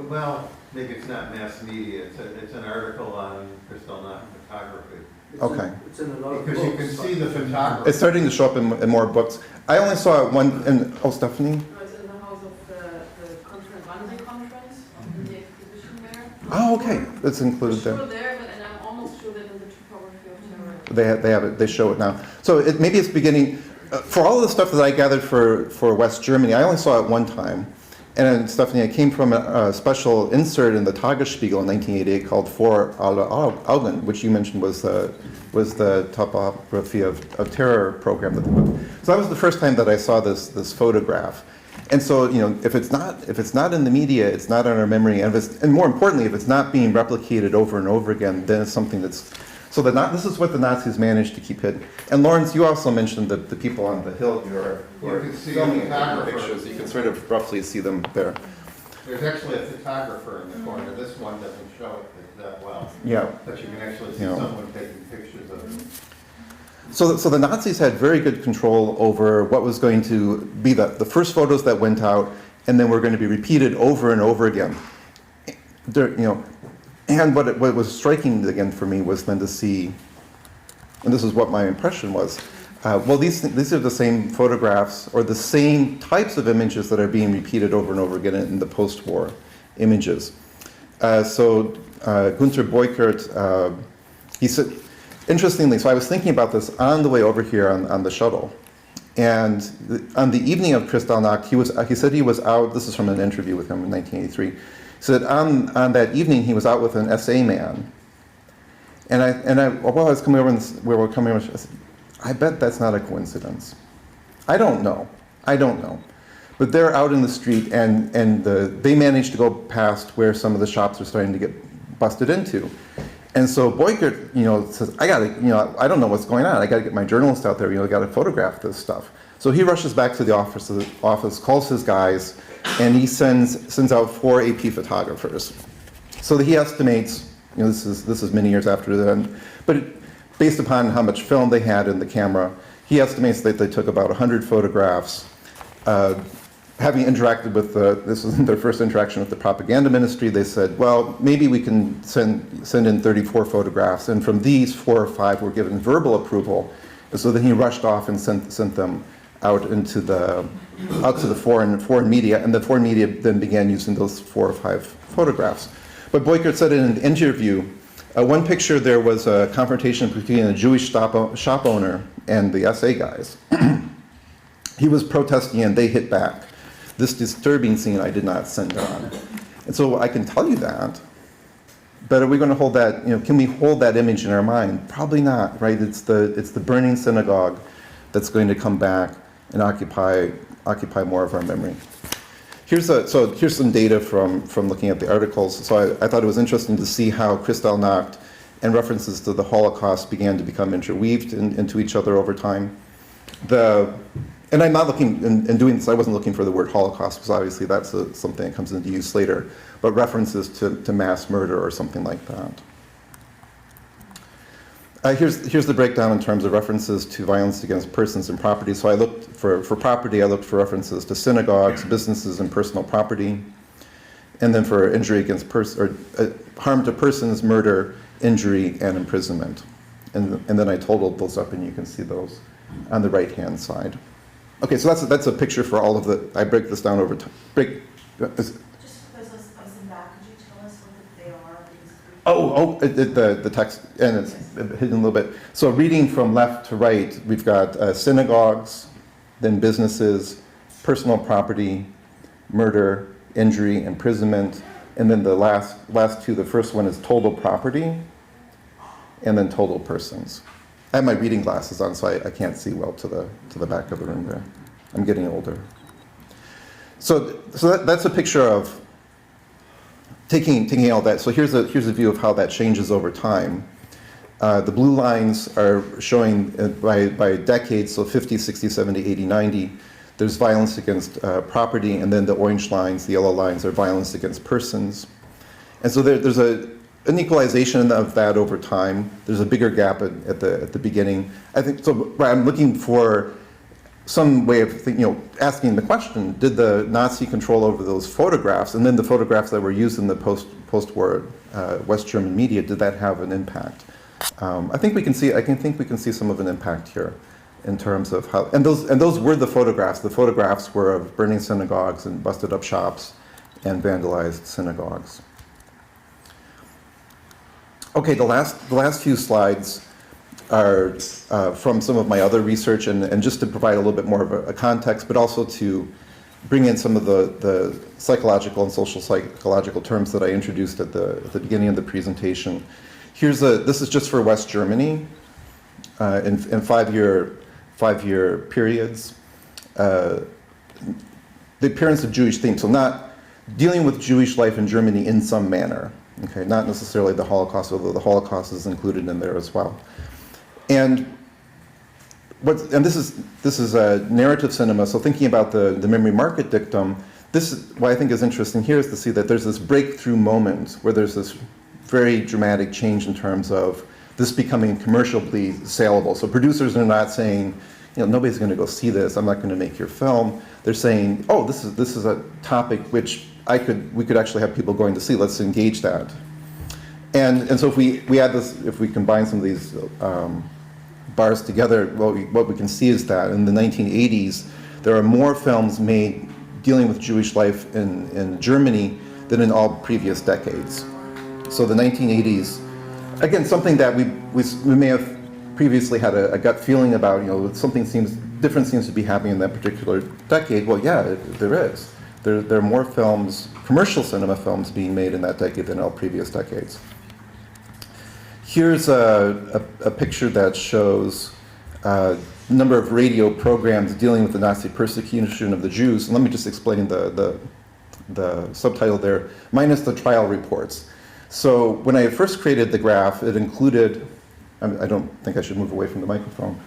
Well, maybe it's not mass media. It's an article on Kristallnacht photography. Okay. It's in a lot of books. Because you can see the photography. It's starting to show up in more books. I only saw it one in, Stephanie? No, it's in the house of the conference, Wannsee conference, in the exhibition there. Oh, okay. It's included It's there. sure there, and I'm almost sure that in the typography of terror. They have it. They show it now. So maybe it's beginning. For all of the stuff that I gathered for West Germany, I only saw it one time. And then, Stephanie, it came from a special insert in the Tagesspiegel in 1988 called Vor aller Augen, which you mentioned was the topography of terror program that they put. So that was the first time that I saw this photograph. And so, if it's not in the media, it's not in our memory, and more importantly, if it's not being replicated over and over again, then it's something that's. So this is what the Nazis managed to keep hidden. And Lawrence, you also mentioned the people on the hill who are filming the pictures. You can sort of roughly see them there. There's actually a photographer in the corner. This one doesn't show it that well. Yeah. But you can actually see Yeah. someone taking pictures of it. So the Nazis had very good control over what was going to be the first photos that went out, and then were going to be repeated over and over again. And what was striking again for me was then to see, and this is what my impression was, well, these are the same photographs or the same types of images that are being repeated over and over again in the post-war images. So Günter Beukert, he said, interestingly, so I was thinking about this on the way over here on the shuttle. And on the evening of Kristallnacht, he said he was out, this is from an interview with him in 1983, he said on that evening he was out with an SA man. And while I was coming over, we were coming over, I said, I bet that's not a coincidence. I don't know. But they're out in the street, and they managed to go past where some of the shops are starting to get busted into. And so Beukert, says, I don't know what's going on. I got to get my journalist out there. I got to photograph this stuff. So he rushes back to the office, calls his guys, and he sends out 4 AP photographers. So he estimates, this is many years after then, but based upon how much film they had in the camera, he estimates that they took about 100 photographs. Having interacted with this was their first interaction with the propaganda ministry, they said, well, maybe we can send in 34 photographs, and from these 4 or 5 were given verbal approval. So then he rushed off and sent them out to the foreign media, and the foreign media then began using those 4 or 5 photographs. But Beukert said in an interview, one picture there was a confrontation between a Jewish shop owner and the SA guys. He was protesting and they hit back. This disturbing scene I did not send on. And so I can tell you that, but are we going to hold that, can we hold that image in our mind? Probably not, right? It's the burning synagogue that's going to come back and occupy more of our memory. Here's some data from looking at the articles. So I thought it was interesting to see how Kristallnacht and references to the Holocaust began to become interweaved into each other over time. And I'm not looking, in doing this, I wasn't looking for the word Holocaust, because obviously that's something that comes into use later, but references to mass murder or something like that. Here's the breakdown in terms of references to violence against persons and property. So I looked for property, I looked for references to synagogues, businesses, and personal property. And then for injury against harm to persons, murder, injury, and imprisonment. And then I totaled those up, and you can see those on the right-hand side. Okay, so that's a picture for all of I break this down over time. Just for those of us in back, could you tell us what they are? The text, and it's hidden a little bit. So reading from left to right, we've got synagogues, then businesses, personal property, murder, injury, imprisonment, and then the last 2, the first one is total property, and then total persons. I have my reading glasses on, so I can't see well to the back of the room there. I'm getting older. So that's a picture of taking all that. So here's a view of how that changes over time. The blue lines are showing by decades, so 50, 60, 70, 80, 90. There's violence against property, and then the orange lines, the yellow lines, are violence against persons. And so there's an equalization of that over time. There's a bigger gap at the beginning. I think so. I'm looking for some way of asking the question: did the Nazi control over those photographs, and then the photographs that were used in the post-war West German media, did that have an impact? I think we can see some of an impact here, in terms of how. And those were the photographs. The photographs were of burning synagogues and busted up shops, and vandalized synagogues. Okay, the last few slides are from some of my other research, and just to provide a little bit more of a context, but also to bring in some of the psychological and social psychological terms that I introduced at the beginning of the presentation. This is just for West Germany in 5-year periods. The appearance of Jewish themes, so not dealing with Jewish life in Germany in some manner. Okay, not necessarily the Holocaust, although the Holocaust is included in there as well. And this is a narrative cinema. So thinking about the memory market dictum, what I think is interesting here is to see that there's this breakthrough moment where there's this very dramatic change in terms of this becoming commercially saleable. So producers are not saying, nobody's going to go see this. I'm not going to make your film. They're saying, oh, this is a topic which we could actually have people going to see. Let's engage that. And so if we add this, if we combine some of these bars together, what we can see is that in the 1980s, there are more films made dealing with Jewish life in Germany than in all previous decades. So the 1980s, again, something that we may have previously had a gut feeling about, something different seems to be happening in that particular decade. Well, yeah, there is. There are more films, commercial cinema films being made in that decade than all previous decades. Here's a picture that shows a number of radio programs dealing with the Nazi persecution of the Jews. And let me just explain the subtitle there, minus the trial reports. So when I first created the graph, it included, I don't think I should move away from the microphone,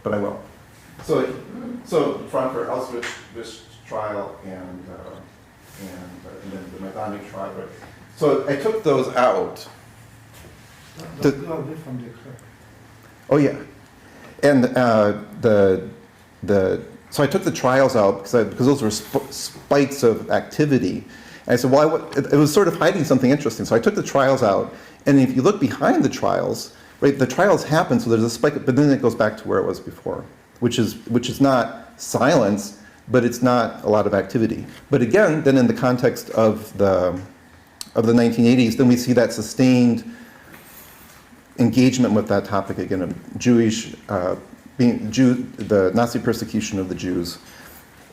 but I will. So Frankfurt Auschwitz trial and then the Majdanek trial. Right? So I took those out. Oh yeah, and so I took the trials out because those were spikes of activity. And I said, well, it was sort of hiding something interesting. So I took the trials out, and if you look behind the trials, right, the trials happen, so there's a spike, but then it goes back to where it was before, which is not silence, but it's not a lot of activity. But again, then in the context of the 1980s, then we see that sustained engagement with that topic again of the Nazi persecution of the Jews,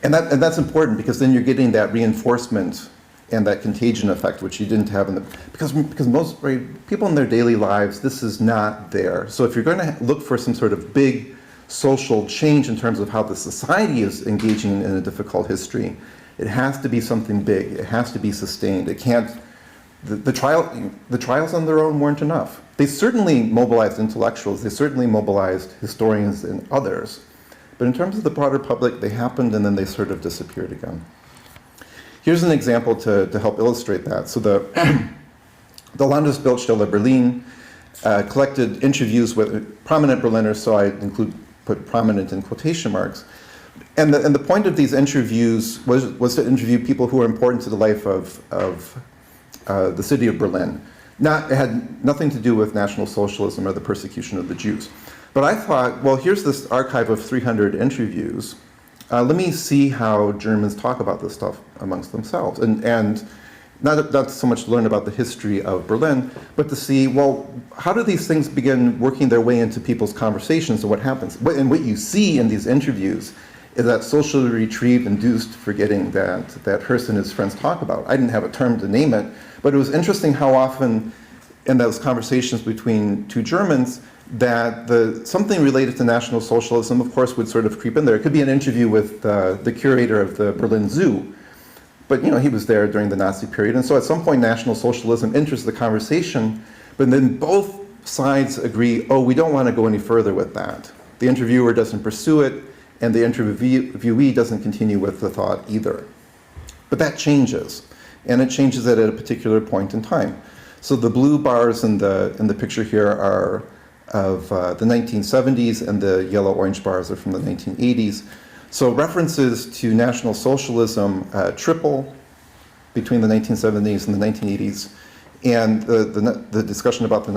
and that's important because then you're getting that reinforcement and that contagion effect, which you didn't have because most people in their daily lives, this is not there. So if you're going to look for some sort of big social change in terms of how the society is engaging in a difficult history, it has to be something big. It has to be sustained. It can't. The trials on their own weren't enough. They certainly mobilized intellectuals, they certainly mobilized historians and others, but in terms of the broader public, they happened and then they sort of disappeared again. Here's an example to help illustrate that. So the Landesbildstelle Berlin collected interviews with prominent Berliners, so I put prominent in quotation marks. And the point of these interviews was to interview people who were important to the life of the city of Berlin. It had nothing to do with National Socialism or the persecution of the Jews. But I thought, well, here's this archive of 300 interviews. Let me see how Germans talk about this stuff amongst themselves. And not so much to learn about the history of Berlin, but to see, well, how do these things begin working their way into people's conversations and what happens? And what you see in these interviews is that socially retrieved, induced forgetting that Hearst and his friends talk about. I didn't have a term to name it, but it was interesting how often in those conversations between two Germans that something related to National Socialism, of course, would sort of creep in there. It could be an interview with the curator of the Berlin Zoo, but he was there during the Nazi period, and so at some point National Socialism enters the conversation, but then both sides agree, oh, we don't want to go any further with that. The interviewer doesn't pursue it, and the interviewee doesn't continue with the thought either. But that changes, and it changes at a particular point in time. So the blue bars in the picture here are of the 1970s, and the yellow-orange bars are from the 1980s. So references to National Socialism triple between the 1970s and the 1980s, and the discussion about the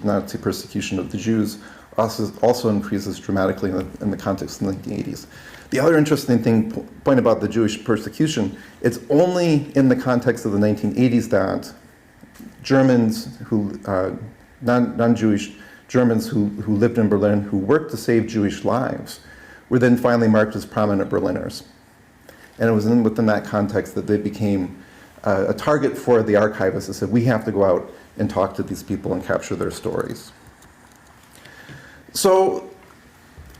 Nazi persecution of the Jews also increases dramatically in the context of the 1980s. The other interesting point about the Jewish persecution, it's only in the context of the 1980s that Germans who, non-Jewish Germans who lived in Berlin, who worked to save Jewish lives, were then finally marked as prominent Berliners. And it was within that context that they became a target for the archivists that said, we have to go out and talk to these people and capture their stories. So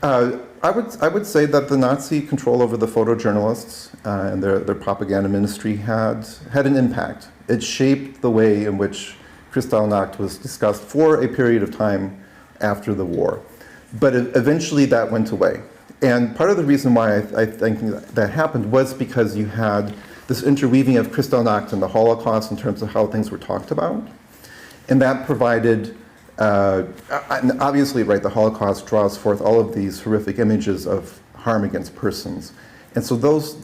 I would say that the Nazi control over the photojournalists and their propaganda ministry had an impact. It shaped the way in which Kristallnacht was discussed for a period of time after the war. But eventually that went away. And part of the reason why I think that happened was because you had this interweaving of Kristallnacht and the Holocaust in terms of how things were talked about. And that provided, and obviously, right, the Holocaust draws forth all of these horrific images of harm against persons. And so those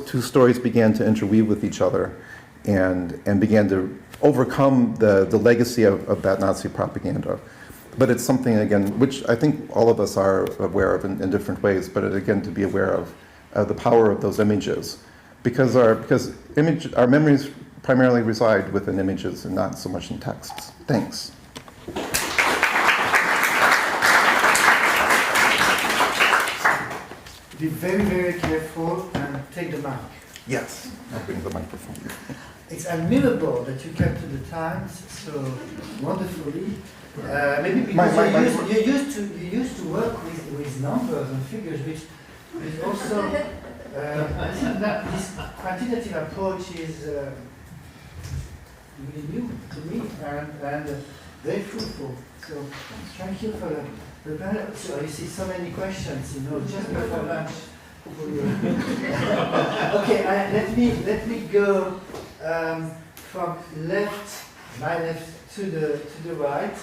two stories began to interweave with each other and began to overcome the legacy of that Nazi propaganda. But it's something, again, which I think all of us are aware of in different ways, but again, to be aware of the power of those images. Because our memories primarily reside within images and not so much in texts. Thanks. Be very, very careful and take the mic. Yes, I'll bring the microphone. It's admirable that you kept to the times so wonderfully. Maybe because you used to work with numbers and figures, which is also I think that this quantitative approach is really new to me and very fruitful. So thank you for the panel. So I see so many questions, just before lunch. Okay, let me go from my left to the right.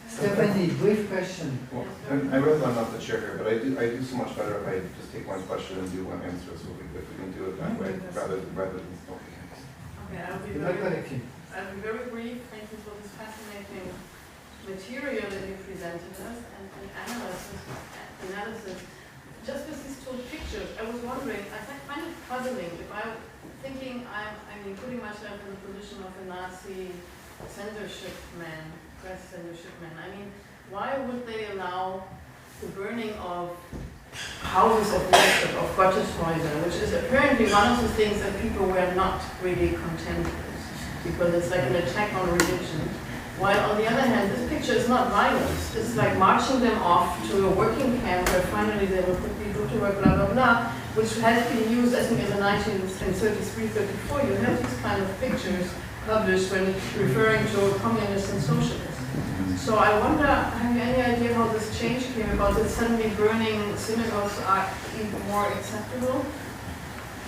Stephanie, brief question. Well, I realize I'm not the chair here, but I do so much better if I just take one question and do one answer. So if we can do it that way, rather than talking. Okay, I'll be very brief. Thank you for this fascinating material that you presented us and analysis. Just with these two pictures, I was wondering, I find it puzzling if I'm thinking putting myself in the position of a Nazi censorship man. Why would they allow the burning of houses of worship, of Gotteshäuser, which is apparently one of the things that people were not really content with, because it's like an attack on religion. While on the other hand, this picture is not violence. It's like marching them off to a working camp where finally they will put people to work, blah, blah, blah, which has been used, I think, in the 1933, 34. You have these kind of pictures published when referring to communists and socialists. So I wonder, have you any idea how this change came about, that suddenly burning synagogues are even more acceptable?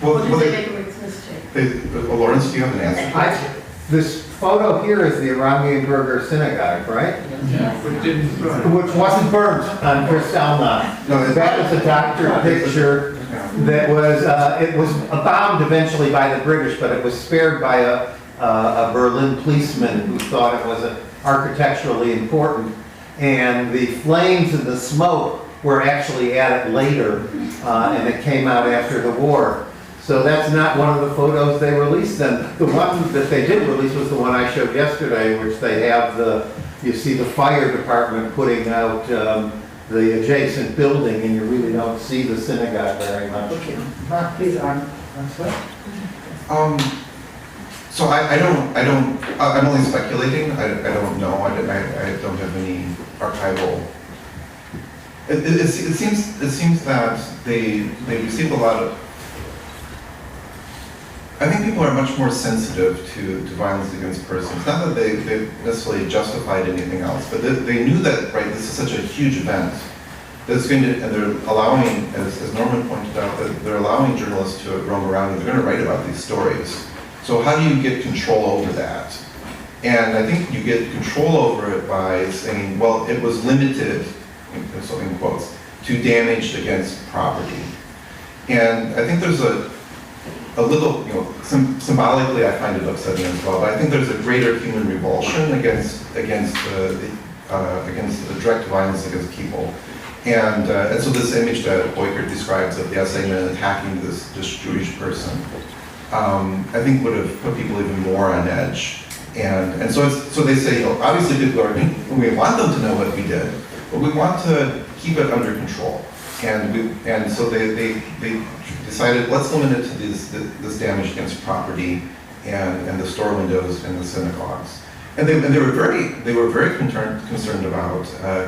Or did they make a mistake? Lawrence, do you have an answer? This photo here is the Oranienburger Synagogue, right? Yeah. Which wasn't burnt on Kristallnacht. No, that was a doctored picture that was, it was bombed eventually by the British, but it was spared by a Berlin policeman who thought it was architecturally important, and the flames and the smoke were actually added later, and it came out after the war. So that's not one of the photos they released then. The one that they did release was the one I showed yesterday, which they have you see the fire department putting out the adjacent building, and you really don't see the synagogue very much. Okay, Mark, please answer. So I'm only speculating. I don't know. I don't have any archival. It seems that they received a lot of. I think people are much more sensitive to violence against persons. Not that they necessarily justified anything else, but they knew that, right, this is such a huge event that's going to, and they're allowing, as Norman pointed out, that they're allowing journalists to roam around and they're going to write about these stories. So how do you get control over that? And I think you get control over it by saying, well, it was limited, in quotes, to damage against property. And I think there's a little, symbolically I find it upsetting as well, but I think there's a greater human revulsion against the direct violence against people. And so this image that Boykert describes of the SA man attacking this Jewish person, I think would have put people even more on edge. And so they say, obviously people we want them to know what we did, but we want to keep it under control. And so they decided, let's limit it to this damage against property and the store windows and the synagogues. And they were very concerned about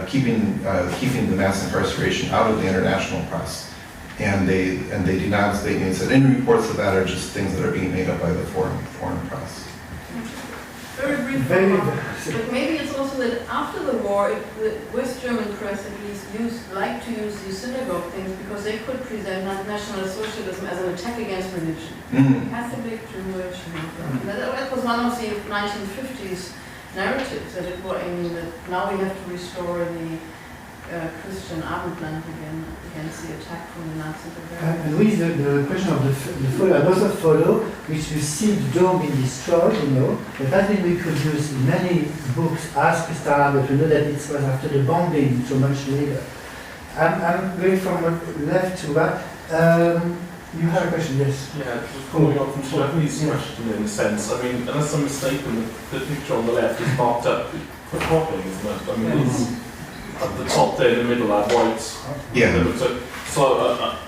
keeping the mass incarceration out of the international press. And they denounced, they said any reports of that are just things that are being made up by the foreign press. Very brief follow-up. But maybe it's also that after the war, the West German press at least liked to use these synagogue things because they could present National Socialism as an attack against religion. Catholic, Jewish, that was one of the 1950s narratives that it was aiming that now we have to restore the Christian Abendland again against the attack from the Nazis. And with the question of the photo, another photo, which you see the dome being destroyed, but that will be produced in many books as Kristallnacht, but we know that it was after the bombing, so much later. I'm going from left to right. You have a question, yes? Yeah, just following up from Stephanie's question in a sense. I mean, unless I'm mistaken, the picture on the left is marked up for cropping, isn't it? I mean, it's at the top there in the middle, that white. Yeah. So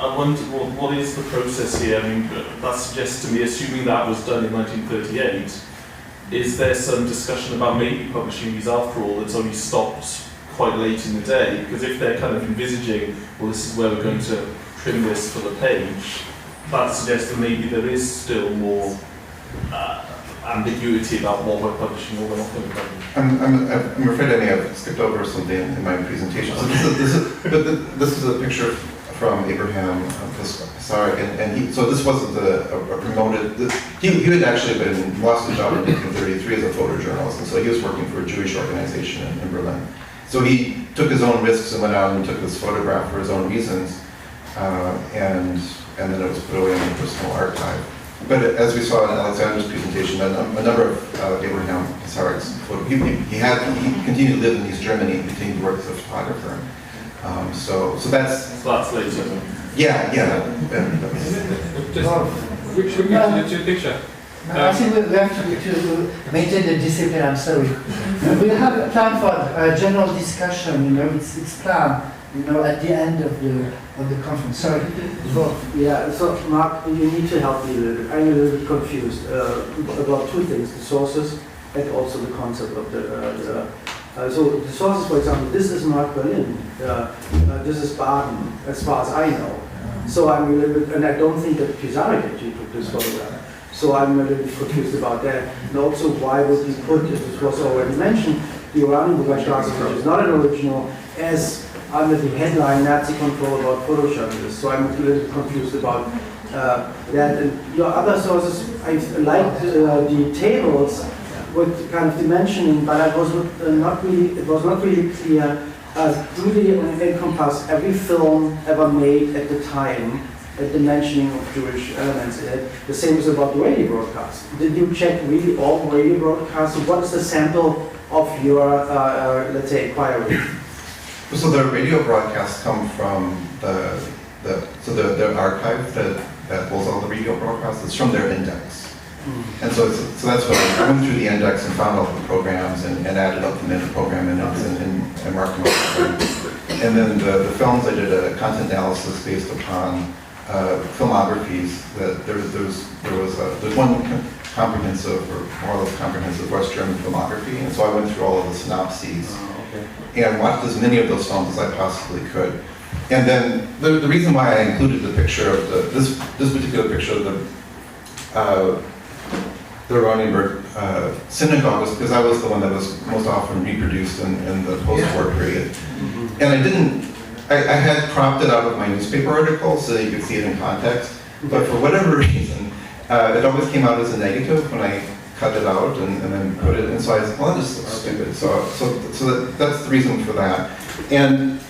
I wonder what is the process here? I mean, that suggests to me, assuming that was done in 1938, is there some discussion about maybe publishing these after all that's only stopped quite late in the day? Because if they're kind of envisaging, well, this is where we're going to trim this for the page, that suggests that maybe there is still more ambiguity about what we're publishing or we're not going to publish. I'm afraid I may have skipped over something in my presentation. So this is a picture from Abraham Pasaric, and so this wasn't a promoted. He had actually lost his job in 1933 as a photojournalist, and so he was working for a Jewish organization in Berlin. So he took his own risks and went out and took this photograph for his own reasons, and then it was put away in the personal archive. But as we saw in Alexander's presentation, a number of Abraham Pasaric's photos, he continued to live in East Germany and continued to work as a photographer. So that's later. Yeah. Which should we get to the picture? I think we have to maintain the discipline, I'm sorry. We'll have time for general discussion, it's planned, at the end of the conference. Sorry. Yeah, so Mark, you need to help me a little bit. I'm a little bit confused about two things, the sources and also the concept of so the sources, for example, this is not Berlin, this is Baden, as far as I know. So I'm a little bit, and I don't think that Pasaric actually took this photograph. So I'm a little bit confused about that. And also, why would he put, as this was already mentioned, the Oranienburger Straße, which is not an original, as under the headline Nazi control about photojournalists. So I'm a little bit confused about that. And your other sources, I liked the tables with kind of dimensioning, but it was not really clear. Do they encompass every film ever made at the time, at the mentioning of Jewish elements in it? The same is about the radio broadcast. Did you check really all radio broadcasts? What is the sample of your, let's say, inquiry? So the radio broadcasts come from the archive that holds all the radio broadcasts. It's from their index. And so that's what I went through the index and found all the programs and added up the minute program minutes and marked them up. And then the films, I did a content analysis based upon filmographies. That there's one comprehensive or more or less comprehensive West German filmography, and so I went through all of the synopses and watched as many of those films as I possibly could. And then the reason why I included the picture of this particular picture of the Oranienburg synagogue was because I was the one that was most often reproduced in the post-war period. And I had cropped it out of my newspaper article so that you could see it in context, but for whatever reason, it always came out as a negative when I cut it out and then put it in. So I said, well, that just looks stupid. So that's the reason for that. And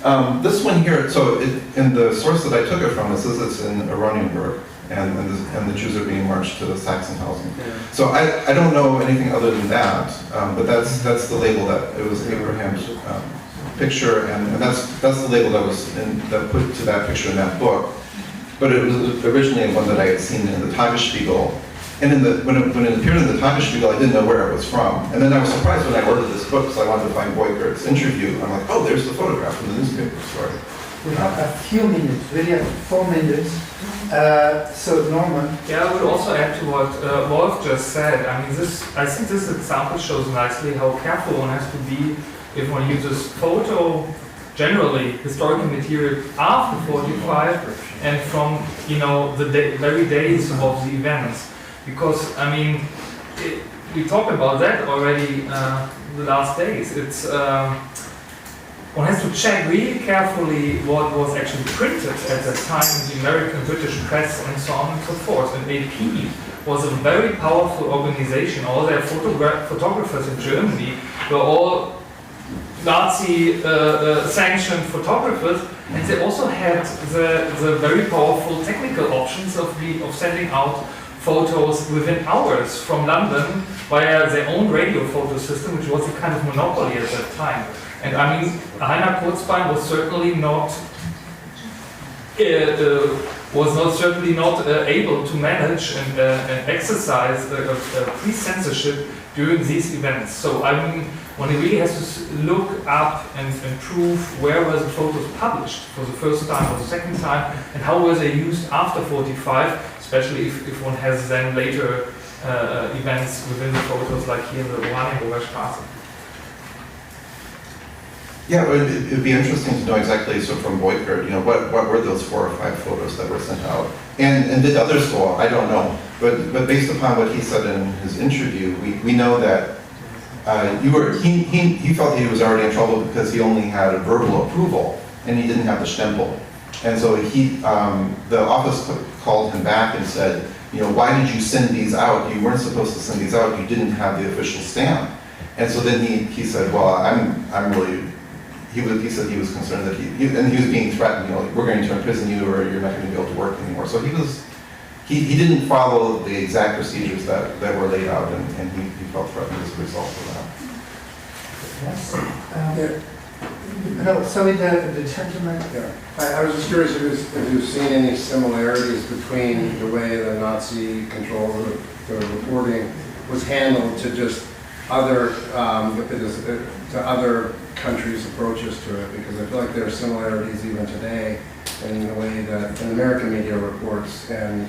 this one here, in the source that I took it from, it says it's in Oranienburg. And the Jews are being marched to Sachsenhausen. So I don't know anything other than that, but that's the label that it was Abraham's picture, and that's the label that put to that picture in that book. But it was originally one that I had seen in the Tagesspiegel, and when it appeared in the Tagesspiegel, I didn't know where it was from. And then I was surprised when I ordered this book because I wanted to find Boykert's interview. I'm like, oh, there's the photograph from the newspaper story. We have a few minutes, really have 4 minutes. So Norman. Yeah, I would also add to what Wolf just said. I mean, I think this example shows nicely how careful one has to be if one uses photo, generally historical material after 45 and from the very days of the events, because I mean, we talked about that already the last days. It's one has to check really carefully what was actually printed at that time in the American, British press, and so on and so forth. And AP was a very powerful organization. All their photographers in Germany were all Nazi sanctioned photographers, and they also had the very powerful technical options of sending out photos within hours from London via their own radio photo system, which was a kind of monopoly at that time. And I mean, Heiner Kurzbein was certainly not able to manage and exercise pre-censorship during these events. So I mean, one really has to look up and prove where were the photos published for the first time or the second time, and how were they used after 45, especially if one has then later events within the photos, like here in the Oranienburger Straße. Yeah, it'd be interesting to know exactly, so from Boykert, what were those 4 or 5 photos that were sent out? And did others go out? I don't know. But based upon what he said in his interview, we know that he felt he was already in trouble because he only had a verbal approval and he didn't have the stempel. And so the office called him back and said, why did you send these out? You weren't supposed to send these out. You didn't have the official stamp. And so then he said, well, he said he was concerned that he was being threatened, we're going to imprison you or you're not going to be able to work anymore. So he didn't follow the exact procedures that were laid out, and he felt threatened as a result of that. Yes. No, sorry, the gentleman. Yeah. I was just curious if you've seen any similarities between the way the Nazi control of the reporting was handled to just other countries' approaches to it, because I feel like there are similarities even today in the way that an American media reports and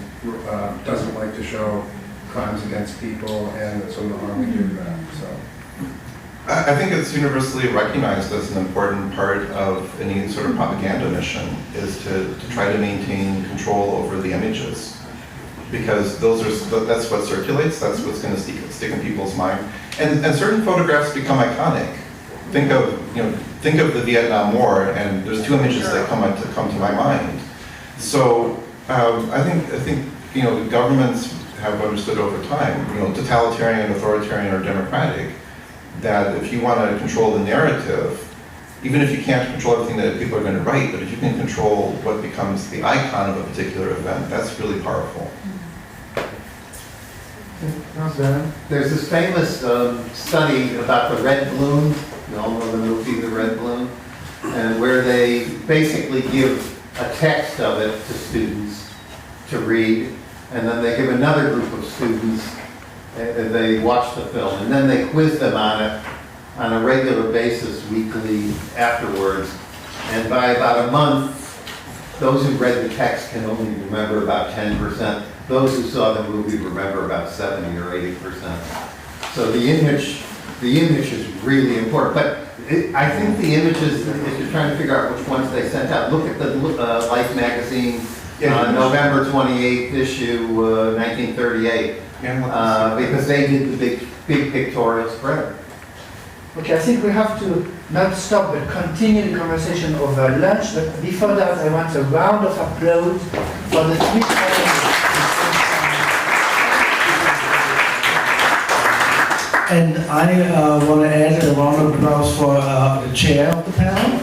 doesn't like to show crimes against people and some of the harm we do to that. So. I think it's universally recognized as an important part of any sort of propaganda mission is to try to maintain control over the images, because that's what circulates, that's what's going to stick in people's mind, and certain photographs become iconic. Think of the Vietnam War, and there's 2 images that come to my mind. So I think governments have understood over time, totalitarian, authoritarian, or democratic, that if you want to control the narrative, even if you can't control everything that people are going to write, but if you can control what becomes the icon of a particular event, that's really powerful. There's this famous study about the red balloon, you all know the movie The Red Balloon, and where they basically give a text of it to students to read, and then they give another group of students, they watch the film, and then they quiz them on it on a regular basis weekly afterwards. And by about a month, those who read the text can only remember about 10%. Those who saw the movie remember about 70 or 80%. So the image is really important. But I think the images, if you're trying to figure out which ones they sent out, look at the Life magazine, November 28th issue, 1938, because they did the big pictorial spread. Okay, I think we have to not stop but continue the conversation over lunch. But before that, I want a round of applause for the 3 panelists. And I want to add a round of applause for the chair of the panel.